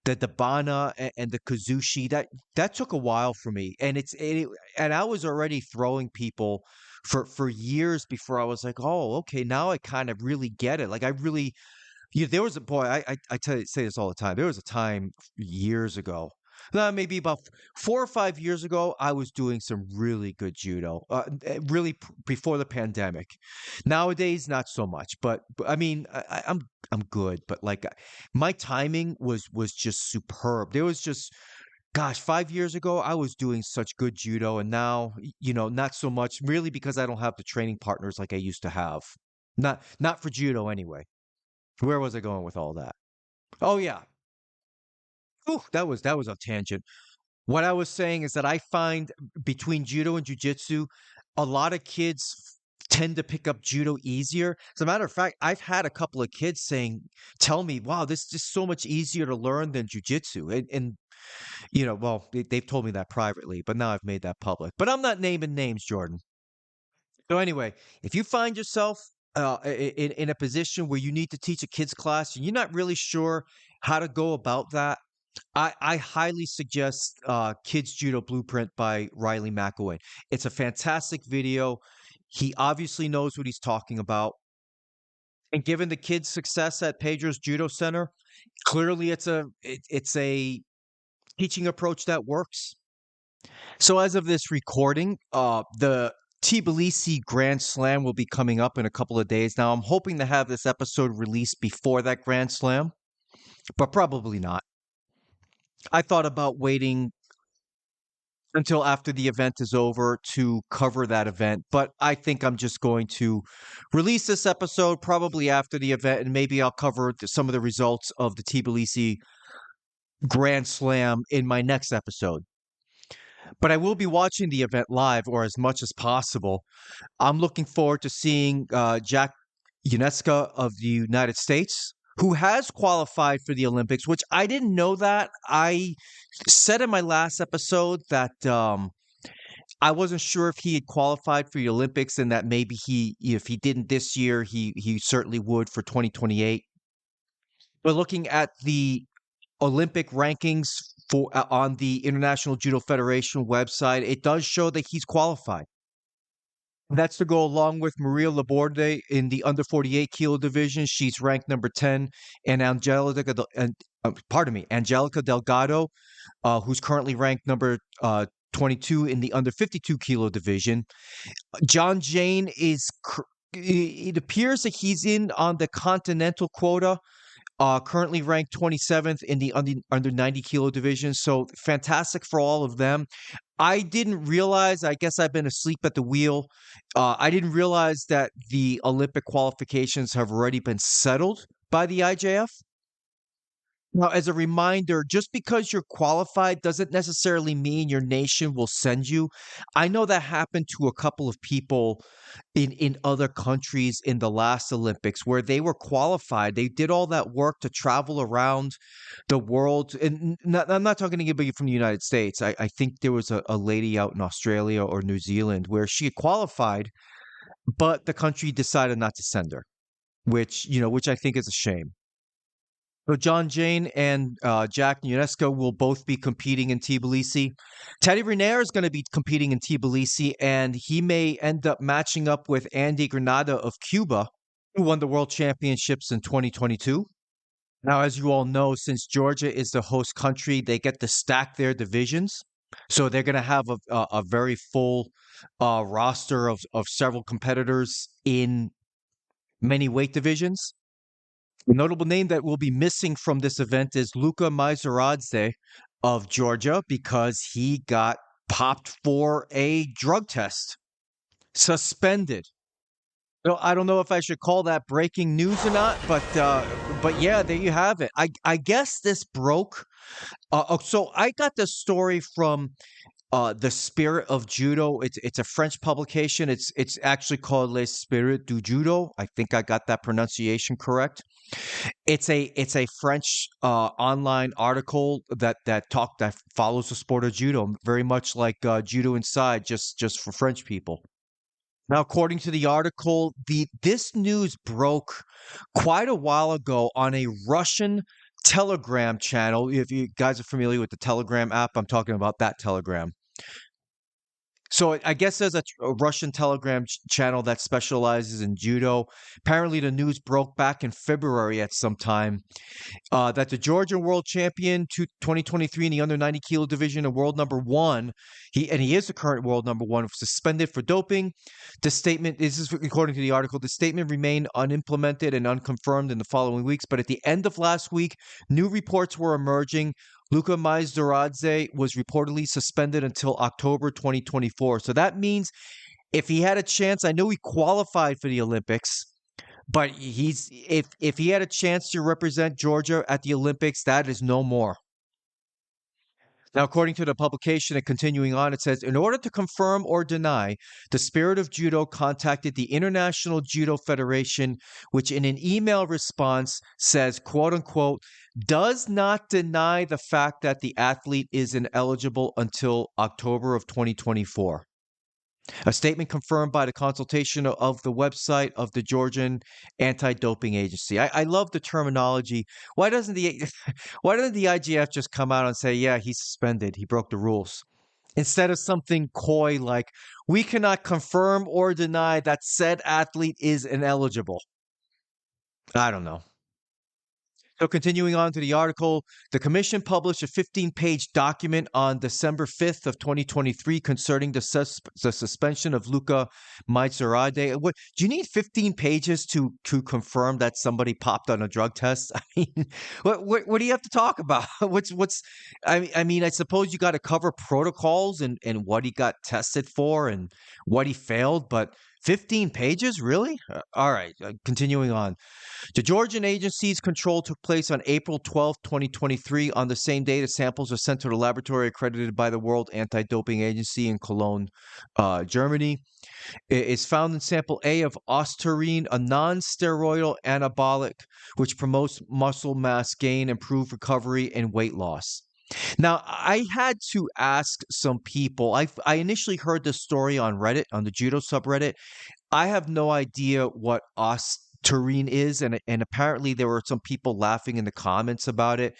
the bana and the kazushi, that took a while for me, and I was already throwing people for years before I was like, oh, okay, now I kind of really get it. Like I really, there was a boy. Say this all the time. There was a time years ago. Maybe about 4 or 5 years ago, I was doing some really good judo. Really before the pandemic. Nowadays, not so much. But I mean, I'm good. But like, my timing was just superb. There was just, gosh, 5 years ago, I was doing such good judo, and now, not so much. Really, because I don't have the training partners like I used to have. Not for judo anyway. Where was I going with all that? Oh yeah. Ooh, that was a tangent. What I was saying is that I find between judo and jujitsu, a lot of kids tend to pick up judo easier. As a matter of fact, I've had a couple of kids tell me, "Wow, this is just so much easier to learn than jujitsu." And well, they've told me that privately, but now I've made that public. But I'm not naming names, Jordan. So anyway, if you find yourself in a position where you need to teach a kids class and you're not really sure how to go about that, I highly suggest Kids Judo Blueprint by Riley Mcilwain. It's a fantastic video. He obviously knows what he's talking about. And given the kids' success at Pedro's Judo Center, clearly it's a teaching approach that works. So as of this recording, the Tbilisi Grand Slam will be coming up in a couple of days. Now, I'm hoping to have this episode released before that Grand Slam, but probably not. I thought about waiting until after the event is over to cover that event, but I think I'm just going to release this episode probably after the event, and maybe I'll cover some of the results of the Tbilisi Grand Slam in my next episode. But I will be watching the event live, or as much as possible. I'm looking forward to seeing Jack Unesca of the United States who has qualified for the Olympics, which I didn't know that. I said in my last episode that I wasn't sure if he had qualified for the Olympics and that maybe if he didn't this year, he certainly would for 2028. But looking at the Olympic rankings for on the International Judo Federation website, it does show that he's qualified. That's to go along with Maria Laborde in the under 48 kilo division. She's ranked number 10, and Angelica Delgado, who's currently ranked number 22 in the under 52 kilo division. John Jane it appears that he's in on the continental quota, currently ranked 27th in the under 90 kilo division. So fantastic for all of them. I didn't realize, I guess I've been asleep at the wheel. I didn't realize that the Olympic qualifications have already been settled by the IJF. Now, as a reminder, just because you're qualified doesn't necessarily mean your nation will send you. I know that happened to a couple of people in other countries in the last Olympics where they were qualified. They did all that work to travel around the world. And I'm not talking to anybody from the United States. I think there was a lady out in Australia or New Zealand where she had qualified, but the country decided not to send her, which I think is a shame. So John Jane and Jack Unesco will both be competing in Tbilisi. Teddy Riner is going to be competing in Tbilisi, and he may end up matching up with Andy Granada of Cuba, who won the World Championships in 2022. Now, as you all know, since Georgia is the host country, they get to stack their divisions. So they're going to have a very full roster of several competitors in many weight divisions. A notable name that will be missing from this event is Luka Mcilwain of Georgia because he got popped for a drug test, suspended. So I don't know if I should call that breaking news or not, but yeah, there you have it. I guess this broke. So I got the story from The Spirit of Judo. It's a French publication. It's actually called Les Spirit du Judo. I think I got that pronunciation correct. It's a French online article that follows the sport of judo, very much like Judo Inside, just for French people. Now, according to the article, this news broke quite a while ago on a Russian Telegram channel. If you guys are familiar with the Telegram app, I'm talking about that Telegram. So I guess there's a Russian Telegram channel that specializes in judo. Apparently, the news broke back in February at some time that the Georgian world champion 2023 in the under 90 kilo division and world number one, he is the current world number one, was suspended for doping. The statement, this is according to the article, the statement remained unimplemented and unconfirmed in the following weeks. But at the end of last week, new reports were emerging. Luka Mcilwain was reportedly suspended until October 2024. So that means if he had a chance, I know he qualified for the Olympics, but if he had a chance to represent Georgia at the Olympics, that is no more. Now, according to the publication and continuing on, it says, in order to confirm or deny, the Spirit of Judo contacted the International Judo Federation, which in an email response says, quote unquote, does not deny the fact that the athlete is ineligible until October of 2024. A statement confirmed by the consultation of the website of the Georgian Anti-Doping Agency. I love the terminology. Why doesn't the IGF just come out and say, yeah, he's suspended, he broke the rules? Instead of something coy like, we cannot confirm or deny that said athlete is ineligible. I don't know. So continuing on to the article, the commission published a 15-page document on December 5th of 2023 concerning the suspension of Luka Mcilwain. What do you need 15 pages to confirm that somebody popped on a drug test? I mean, what do you have to talk about? I mean, I suppose you got to cover protocols and what he got tested for and what he failed, but 15 pages? Really? All right, continuing on. The Georgian agency's control took place on April 12, 2023. On the same day, the samples were sent to the laboratory accredited by the World Anti-Doping Agency in Cologne, Germany. It is found in sample A of ostarine, a non-steroidal anabolic which promotes muscle mass gain, improved recovery, and weight loss. Now, I had to ask some people. I initially heard this story on Reddit, on the Judo subreddit. I have no idea what ostarine is, and apparently there were some people laughing in the comments about it.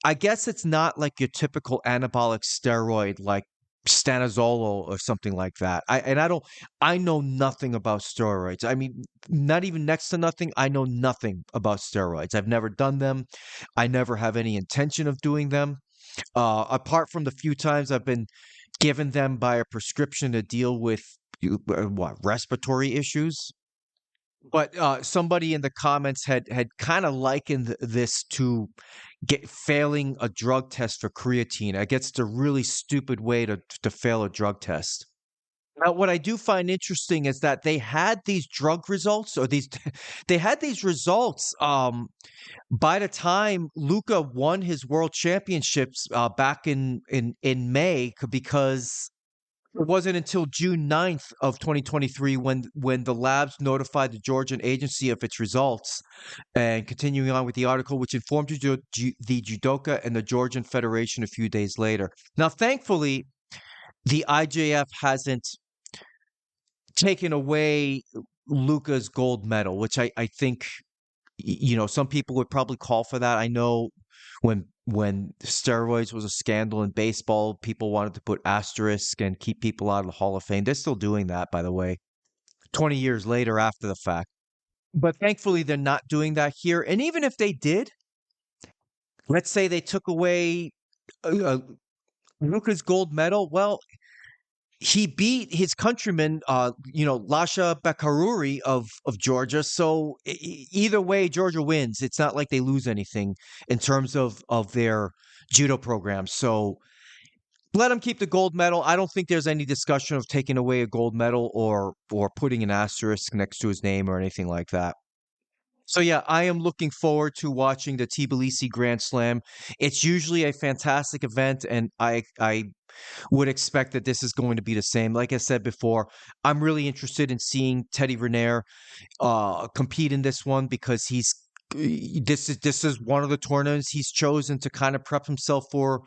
I guess it's not like your typical anabolic steroid like stanozolol or something like that. I know nothing about steroids. I mean, not even next to nothing. I know nothing about steroids. I've never done them. I never have any intention of doing them. Apart from the few times I've been given them by a prescription to deal with respiratory issues. But somebody in the comments had kind of likened this to get failing a drug test for creatine. I guess it's a really stupid way to fail a drug test. Now, what I do find interesting is that they had these drug results, or these they had these results by the time Luca won his world championships back in May, because it wasn't until June 9th of 2023 when the labs notified the Georgian agency of its results. And continuing on with the article, which informed the judoka and the Georgian Federation a few days later. Now, thankfully, the IJF hasn't taken away Luca's gold medal, which I think some people would probably call for that. I know when steroids was a scandal in baseball, people wanted to put asterisk and keep people out of the Hall of Fame. They're still doing that, by the way, 20 years later after the fact. But thankfully, they're not doing that here. And even if they did, let's say they took away uh, Luca's gold medal, well, he beat his countryman, Lasha Bakaruri of Georgia. So either way, Georgia wins. It's not like they lose anything in terms of their judo program. So let him keep the gold medal. I don't think there's any discussion of taking away a gold medal or putting an asterisk next to his name or anything like that. So yeah, I am looking forward to watching the Tbilisi Grand Slam. It's usually a fantastic event, and I would expect that this is going to be the same. Like I said before, I'm really interested in seeing Teddy Riner compete in this one because this is one of the tournaments he's chosen to kind of prep himself for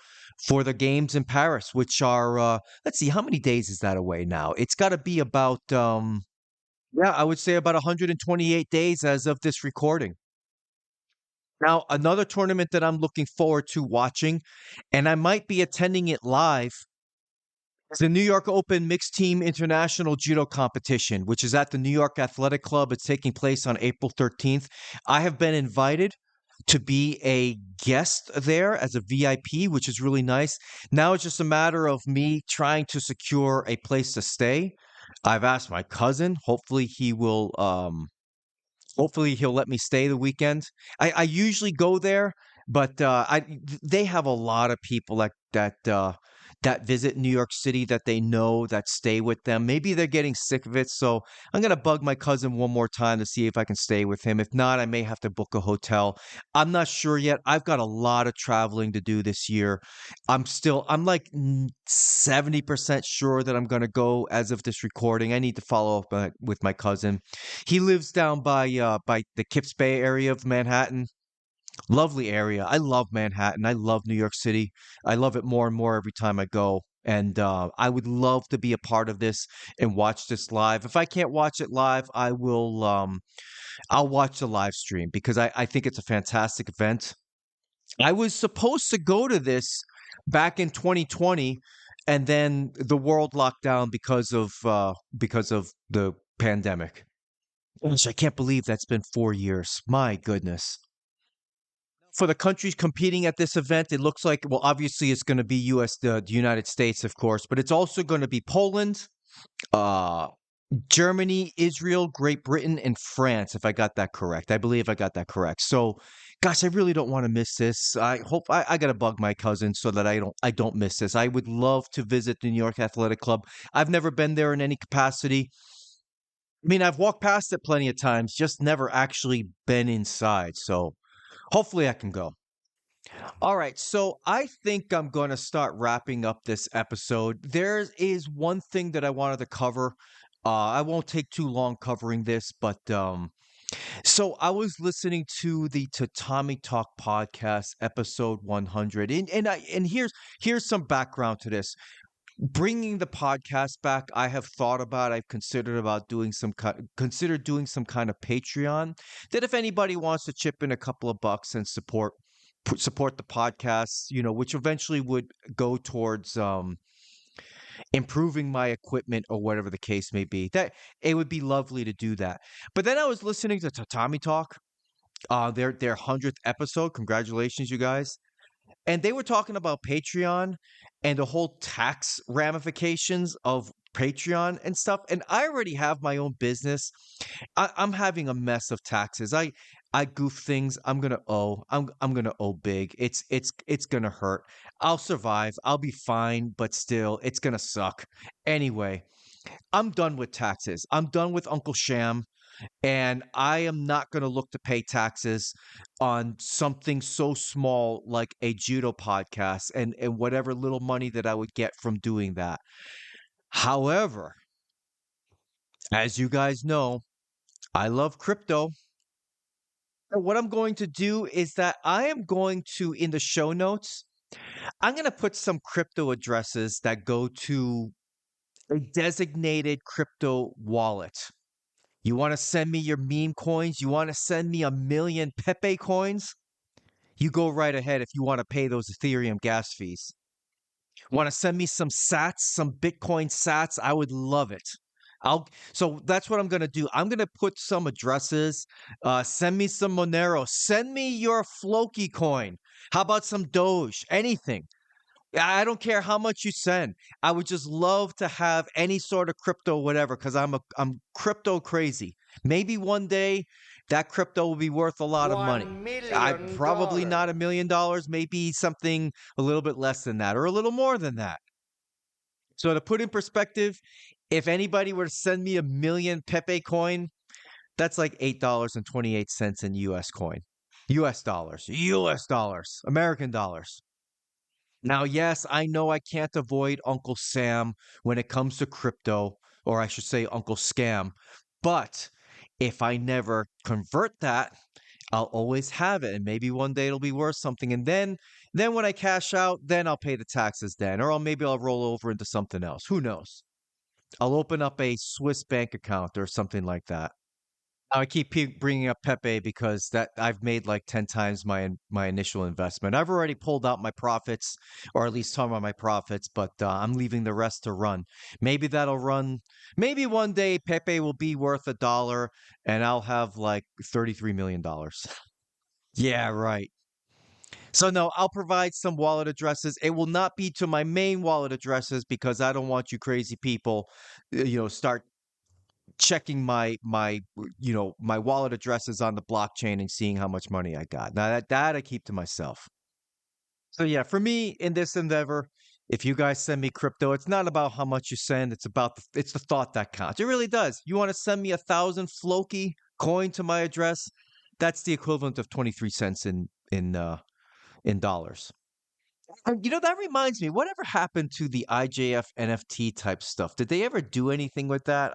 the games in Paris, which are let's see, how many days is that away now? It's got to be about yeah, I would say about 128 days as of this recording. Now, another tournament that I'm looking forward to watching, and I might be attending it live, is the New York Open Mixed Team International Judo Competition, which is at the New York Athletic Club. It's taking place on April 13th. I have been invited to be a guest there as a VIP, which is really nice. Now it's just a matter of me trying to secure a place to stay. I've asked my cousin. Hopefully he'll let me stay the weekend. I usually go there, but they have a lot of people that visit New York City that they know that stay with them. Maybe they're getting sick of it, so I'm gonna bug my cousin one more time to see if I can stay with him. If not, I may have to book a hotel. I'm not sure yet. I've got a lot of traveling to do this year. I'm like 70% sure that I'm gonna go as of this recording. I need to follow up with my cousin. He lives down by the Kips Bay area of Manhattan. Lovely area. I love Manhattan. I love New York City. I love it more and more every time I go. And I would love to be a part of this and watch this live. If I can't watch it live, I'll watch the live stream because I think it's a fantastic event. I was supposed to go to this back in 2020, and then the world locked down because of the pandemic. Gosh, I can't believe that's been 4 years. My goodness. For the countries competing at this event, it looks like, well, obviously it's going to be the United States, of course, but it's also going to be Poland, uh, Germany, Israel, Great Britain, and France, if I got that correct. I believe I got that correct. So, gosh, I really don't want to miss this. I hope I got to bug my cousin so that I don't miss this. I would love to visit the New York Athletic Club. I've never been there in any capacity. I mean, I've walked past it plenty of times, just never actually been inside. So hopefully I can go. All right, so I think I'm going to start wrapping up this episode. There is one thing that I wanted to cover. I won't take too long covering this, but so I was listening to the Tatami Talk podcast, episode 100, and here's some background to this. Bringing the podcast back, I have thought about, I've considered about doing considered doing some kind of Patreon, that if anybody wants to chip in a couple of bucks and support the podcast, which eventually would go towards improving my equipment or whatever the case may be, that it would be lovely to do that. But then I was listening to Tatami Talk, their 100th episode. Congratulations, you guys. And they were talking about Patreon and the whole tax ramifications of Patreon and stuff. And I already have my own business. I'm having a mess of taxes. I goof things. I'm gonna owe. I'm gonna owe big. It's gonna hurt. I'll survive. I'll be fine, but still, it's gonna suck. Anyway, I'm done with taxes. I'm done with Uncle Sham. And I am not going to look to pay taxes on something so small like a judo podcast and whatever little money that I would get from doing that. However, as you guys know, I love crypto. And what I'm going to do is that I am going to, in the show notes, I'm going to put some crypto addresses that go to a designated crypto wallet. You want to send me your meme coins? You want to send me 1,000,000 PEPE coins? You go right ahead if you want to pay those Ethereum gas fees. Want to send me some sats, some Bitcoin sats? I would love it. So that's what I'm gonna do. I'm gonna put some addresses. Send me some Monero. Send me your FLOKI coin. How about some Doge? Anything. I don't care how much you send. I would just love to have any sort of crypto, whatever, because I'm crypto crazy. Maybe one day that crypto will be worth a lot of money. I probably not $1 million, maybe something a little bit less than that, or a little more than that. So to put in perspective, if anybody were to send me 1,000,000 PEPE coin, that's like $8.28 in US coin. US dollars, American dollars. Now, yes, I know I can't avoid Uncle Sam when it comes to crypto, or I should say Uncle Scam. But if I never convert that, I'll always have it, and maybe one day it'll be worth something. And then when I cash out, then I'll pay the taxes then, or maybe I'll roll over into something else. Who knows? I'll open up a Swiss bank account or something like that. I keep bringing up Pepe because that I've made like 10 times my initial investment. I've already pulled out my profits, or at least some of my profits, but I'm leaving the rest to run. Maybe that'll run. Maybe one day Pepe will be worth $1, and I'll have like $33 million. Yeah, right. So no, I'll provide some wallet addresses. It will not be to my main wallet addresses because I don't want you crazy people, start checking my wallet addresses on the blockchain and seeing how much money I got. Now that I keep to myself. So yeah, for me in this endeavor, if you guys send me crypto, it's not about how much you send. It's the thought that counts. It really does. You want to send me 1,000 FLOKI coin to my address? That's the equivalent of 23 cents in dollars. That reminds me, whatever happened to the IJF NFT type stuff? Did they ever do anything with that?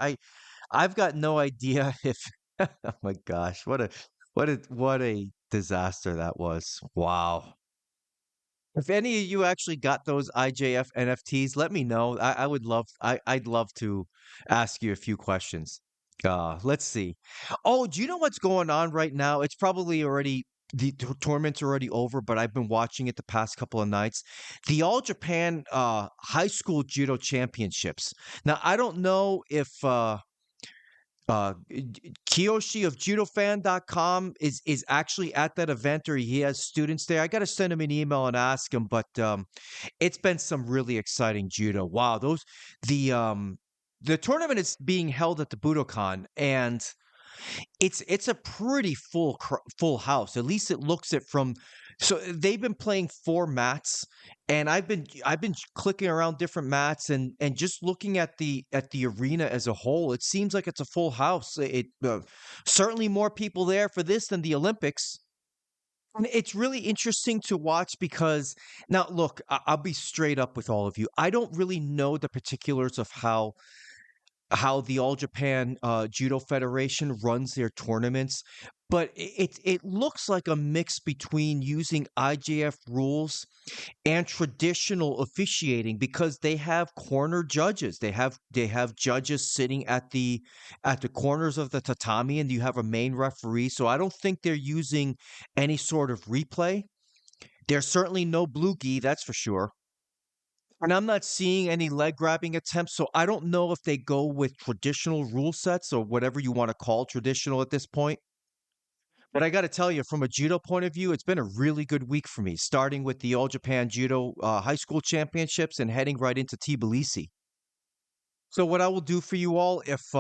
I've got no idea if oh my gosh, what a disaster that was. Wow. If any of you actually got those IJF NFTs, let me know. I'd love to ask you a few questions. Let's see. Oh, do you know what's going on right now? It's probably already the tournament's already over, but I've been watching it the past couple of nights. The All Japan High School Judo Championships. Now, I don't know if Kiyoshi of judofan.com is actually at that event, or he has students there. I got to send him an email and ask him, but it's been some really exciting judo. Wow, the tournament is being held at the Budokan, and it's a pretty full house. At least it looks it from So they've been playing 4 mats, and I've been clicking around different mats and just looking at the arena as a whole, it seems like it's a full house. Certainly more people there for this than the Olympics. And it's really interesting to watch because now look, I'll be straight up with all of you. I don't really know the particulars of how the All Japan Judo Federation runs their tournaments, but it looks like a mix between using IJF rules and traditional officiating because they have corner judges. They have judges sitting at the corners of the tatami, and you have a main referee. So I don't think they're using any sort of replay. There's certainly no blue gi, that's for sure. And I'm not seeing any leg grabbing attempts, so I don't know if they go with traditional rule sets or whatever you want to call traditional at this point. But I got to tell you, from a judo point of view, it's been a really good week for me, starting with the All Japan Judo High School Championships and heading right into Tbilisi. So what I will do for you all, if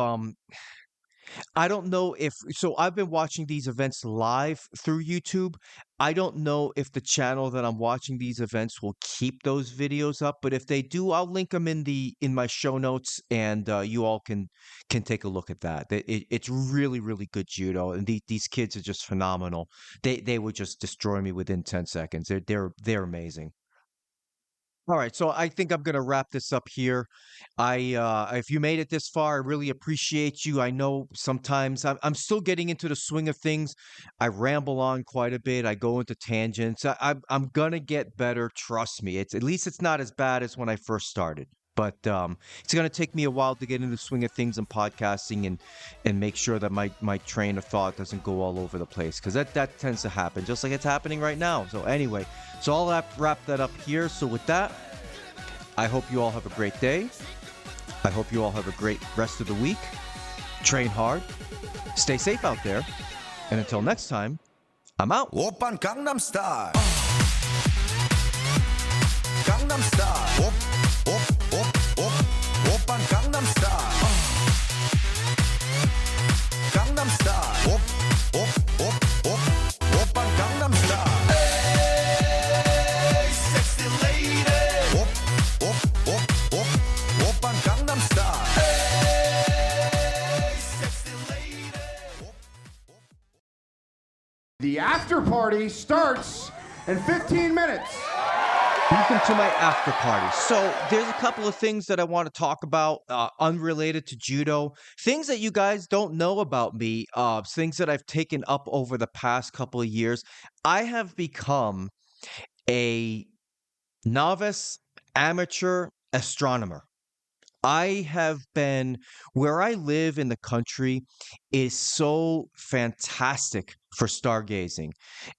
I don't know if so I've been watching these events live through YouTube. I don't know if the channel that I'm watching these events will keep those videos up, but if they do, I'll link them in my show notes, and you all can take a look at that. It's really really good judo, and these kids are just phenomenal. They would just destroy me within 10 seconds. They're amazing. All right, so I think I'm gonna wrap this up here. If you made it this far, I really appreciate you. I know sometimes I'm still getting into the swing of things. I ramble on quite a bit. I go into tangents. I'm gonna get better. Trust me. It's at least it's not as bad as when I first started. But it's gonna take me a while to get into the swing of things and podcasting and make sure that my train of thought doesn't go all over the place because that tends to happen, just like it's happening right now. So anyway, so I'll wrap that up here. So with that, I hope you all have a great day. I hope you all have a great rest of the week. Train hard. Stay safe out there. And until next time, I'm out. Oppan Gangnam Style. Gangnam Style. Oppan Gangnam Style. Gangnam Style. Oppan Gangnam Style. Hey, sexy lady. Oppan Gangnam Style. Hey, sexy lady. The after party starts in 15 minutes. Welcome to my after party. So there's a couple of things that I want to talk about, unrelated to judo, things that you guys don't know about me, things that I've taken up over the past couple of years. I have become a novice amateur astronomer. I have been where I live in the country is so fantastic for stargazing.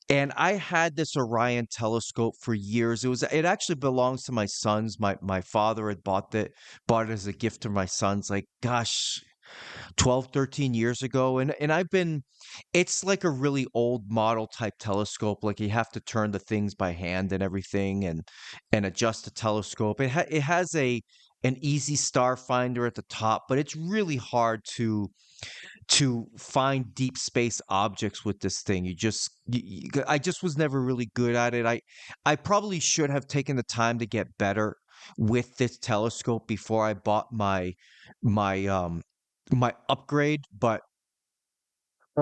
And I had this Orion telescope for years. It actually belongs to my sons. My father had bought it as a gift to my sons, like gosh, 12, 13 years ago. And I've been it's like a really old model type telescope. Like you have to turn the things by hand and everything and adjust the telescope. It has an easy star finder at the top, but it's really hard to find deep space objects with this thing. I just was never really good at it. I probably should have taken the time to get better with this telescope before I bought my my upgrade, but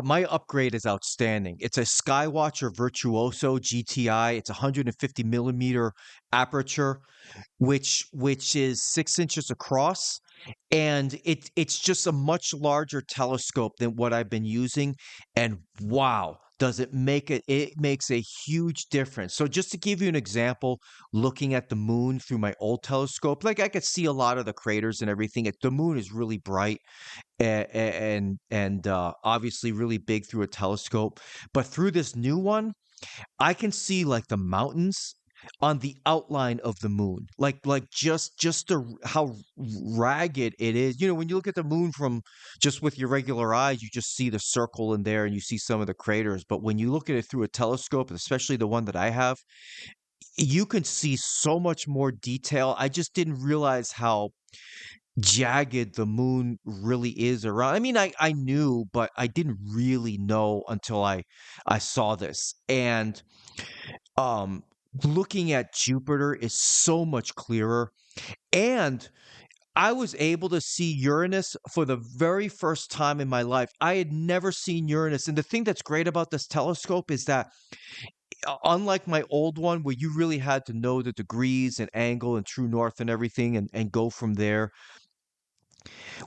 my upgrade is outstanding. It's a Skywatcher Virtuoso GTI. It's 150 millimeter aperture, which is 6 inches across, and it's just a much larger telescope than what I've been using. And wow, does it make it? It makes a huge difference. So just to give you an example, looking at the moon through my old telescope, like I could see a lot of the craters and everything. The moon is really bright and obviously really big through a telescope. But through this new one, I can see like the mountains on the outline of the moon, like just how ragged it is. You know, when you look at the moon from just with your regular eyes, you just see the circle in there and you see some of the craters. But when you look at it through a telescope, especially the one that I have, you can see so much more detail. I just didn't realize how jagged the moon really is around. I mean, I knew, but I didn't really know until I saw this. And um, looking at Jupiter is so much clearer. And I was able to see Uranus for the very first time in my life. I had never seen Uranus. And the thing that's great about this telescope is that, unlike my old one, where you really had to know the degrees and angle and true north and everything and go from there,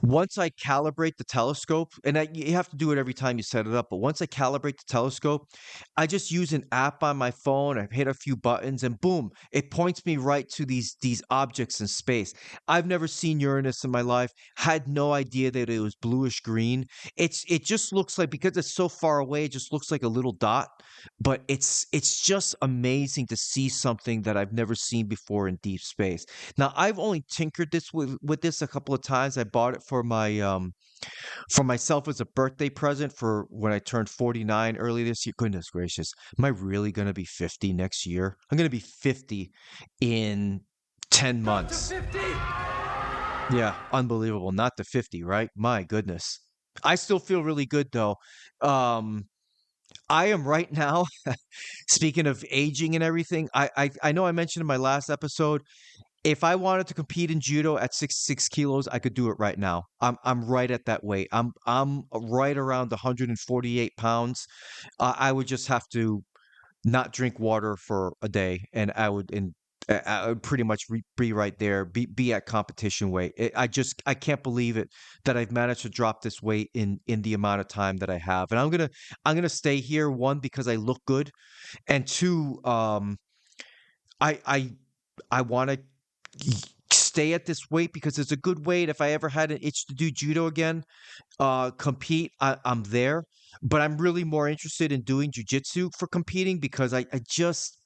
once I calibrate the telescope, and you have to do it every time you set it up, but once I calibrate the telescope, I just use an app on my phone. I hit a few buttons, and boom, it points me right to these objects in space. I've never seen Uranus in my life. Had no idea that it was bluish green. It just looks like, because it's so far away, it just looks like a little dot. But it's just amazing to see something that I've never seen before in deep space. Now, I've only tinkered this with this a couple of times. I bought it for myself as a birthday present for when I turned 49 early this year. Goodness gracious, am I really going to be 50 next year? I'm going to be 50 in 10 months. Yeah, unbelievable. Not to 50, right? My goodness. I still feel really good though. Um, I am right now, speaking of aging and everything, I know I mentioned in my last episode, if I wanted to compete in judo at 66 kilos, I could do it right now. I'm right at that weight. I'm right around 148 pounds. I would just have to not drink water for a day, and I would pretty much be right there, be at competition weight. I can't believe it that I've managed to drop this weight in the amount of time that I have, and I'm gonna stay here. One, because I look good, and two, I I I want to stay at this weight because it's a good weight. If I ever had an itch to do judo again, compete, I'm there. But I'm really more interested in doing jujitsu for competing because I just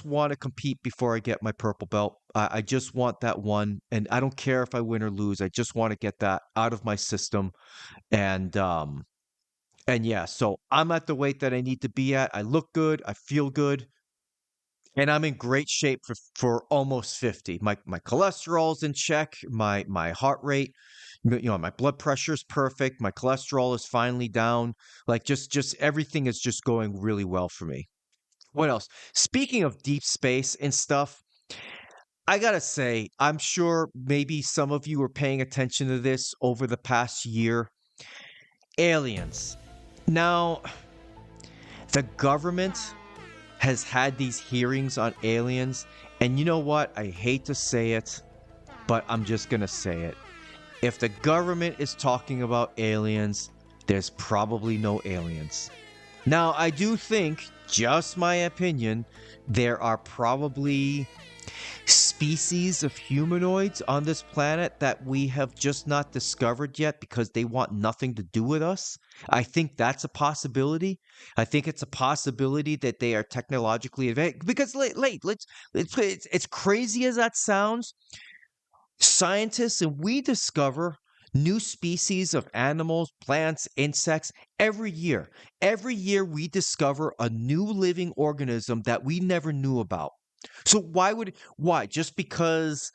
want to compete before I get my purple belt. I just want that one, and I don't care if I win or lose. I just want to get that out of my system, and yeah. So I'm at the weight that I need to be at. I look good. I feel good. And I'm in great shape for almost 50. My cholesterol's in check. My heart rate, my blood pressure is perfect. My cholesterol is finally down. Like, just everything is just going really well for me. What else? Speaking of deep space and stuff, I gotta say, I'm sure maybe some of you were paying attention to this over the past year. Aliens. Now, the government has had these hearings on aliens, and you know what? I hate to say it, but I'm just gonna say it. If the government is talking about aliens, there's probably no aliens. Now, I do think, just my opinion, there are probably species of humanoids on this planet that we have just not discovered yet because they want nothing to do with us. I think that's a possibility. I think it's a possibility that they are technologically advanced. Because it's crazy as that sounds. Scientists and we discover new species of animals, plants, insects every year. Every year we discover a new living organism that we never knew about. So why? Just because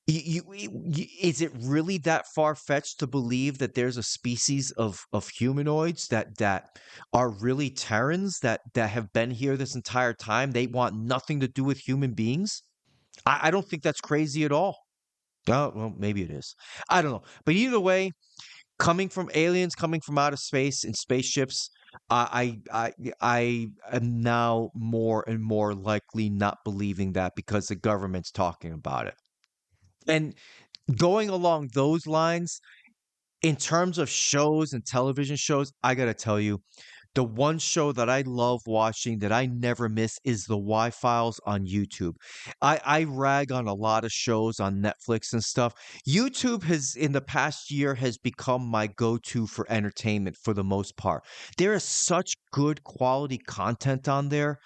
is it really that far-fetched to believe that there's a species of humanoids that are really Terrans that have been here this entire time? They want nothing to do with human beings? I don't think that's crazy at all. Oh, well, maybe it is. I don't know. But either way, coming from aliens, coming from outer space in spaceships, I am now more and more likely not believing that because the government's talking about it. And going along those lines, in terms of shows and television shows, I gotta tell you, the one show that I love watching that I never miss is the Y Files on YouTube. I rag on a lot of shows on Netflix and stuff. YouTube has, in the past year, has become my go-to for entertainment for the most part. There is such good quality content on there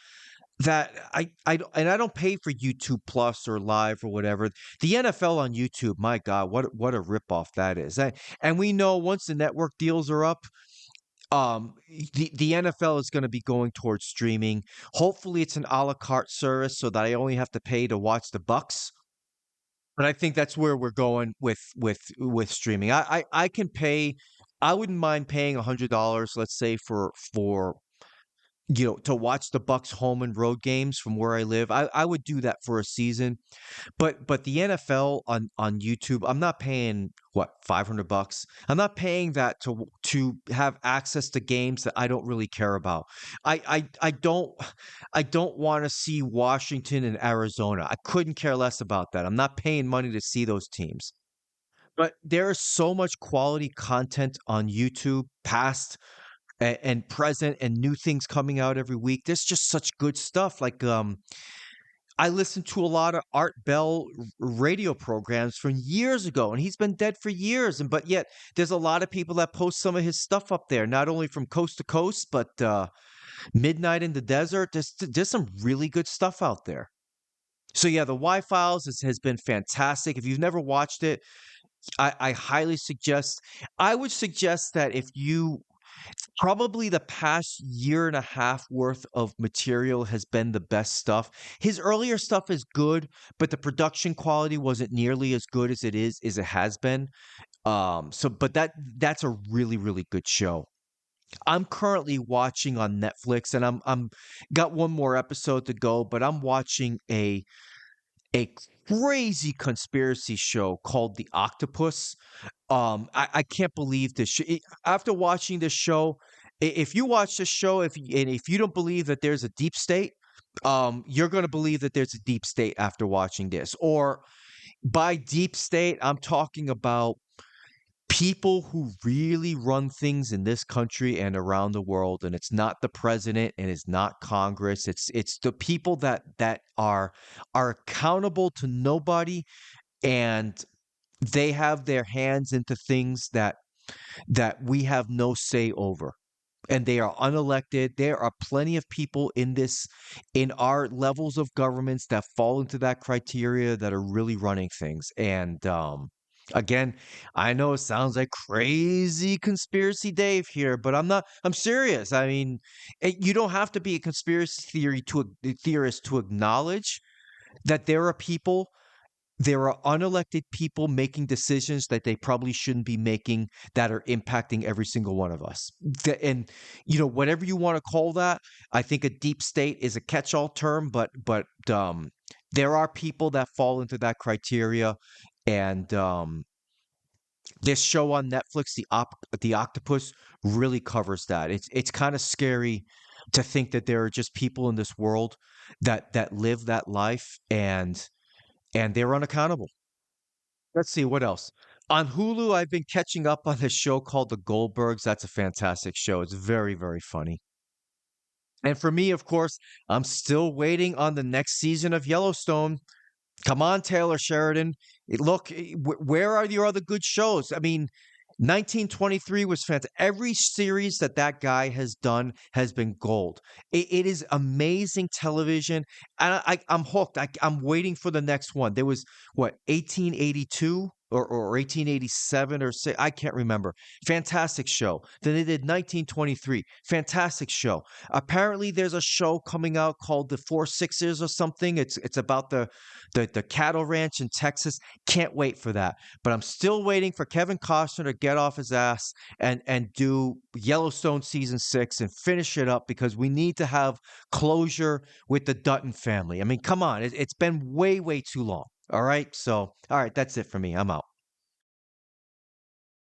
that I don't pay for YouTube Plus or Live or whatever. The NFL on YouTube, my God, what a ripoff that is. And we know once the network deals are up, the NFL is going to be going towards streaming. Hopefully, it's an a la carte service so that I only have to pay to watch the Bucks. But I think that's where we're going with streaming. I can pay. I wouldn't mind paying $100, let's say, for to watch the Bucks home and road games from where I live. I would do that for a season. But the NFL on YouTube, I'm not paying what, $500. I'm not paying that to have access to games that I don't really care about. I don't want to see Washington and Arizona. I couldn't care less about that. I'm not paying money to see those teams. But there is so much quality content on YouTube, past and present, and new things coming out every week. There's just such good stuff. Like I listened to a lot of Art Bell radio programs from years ago, and he's been dead for years. And but yet there's a lot of people that post some of his stuff up there, not only from coast to coast, but Midnight in the Desert. There's some really good stuff out there. So yeah, the Y Files has been fantastic. If you've never watched it, I highly suggest. I would suggest that if you probably the past year and a half worth of material has been the best stuff. His earlier stuff is good, but the production quality wasn't nearly as good as it has been. But that's a really, really good show. I'm currently watching on Netflix, and I'm got one more episode to go, but I'm watching a crazy conspiracy show called The Octopus. I can't believe this. After watching this show, if you watch this show, if you don't believe that there's a deep state, you're going to believe that there's a deep state after watching this. Or by deep state, I'm talking about people who really run things in this country and around the world, and it's not the president and it's not Congress. It's the people that are accountable to nobody, and they have their hands into things that we have no say over. And they are unelected. There are plenty of people in our levels of governments that fall into that criteria that are really running things. And again, I know it sounds like crazy conspiracy Dave here, but I'm not. I'm serious. I mean, you don't have to be a theorist to acknowledge that there are unelected people making decisions that they probably shouldn't be making, that are impacting every single one of us. And whatever you want to call that, I think a deep state is a catch-all term, but there are people that fall into that criteria. And this show on Netflix, the Octopus, really covers that. It's kind of scary to think that there are just people in this world that live that life, and they're unaccountable. Let's see what else. On Hulu, I've been catching up on this show called The Goldbergs. That's a fantastic show. It's very, very funny. And for me, of course, I'm still waiting on the next season of Yellowstone. Come on, Taylor Sheridan. Look, where are your other good shows? I mean, 1923 was fantastic. Every series that guy has done has been gold. It is amazing television. And I'm hooked. I'm waiting for the next one. There was, 1882? Or 1887 or say I can't remember. Fantastic show. Then they did 1923. Fantastic show. Apparently, there's a show coming out called The Four Sixers or something. It's about the cattle ranch in Texas. Can't wait for that. But I'm still waiting for Kevin Costner to get off his ass and do Yellowstone season 6 and finish it up, because we need to have closure with the Dutton family. I mean, come on. It's been way, way too long. All right. So, all right. That's it for me. I'm out.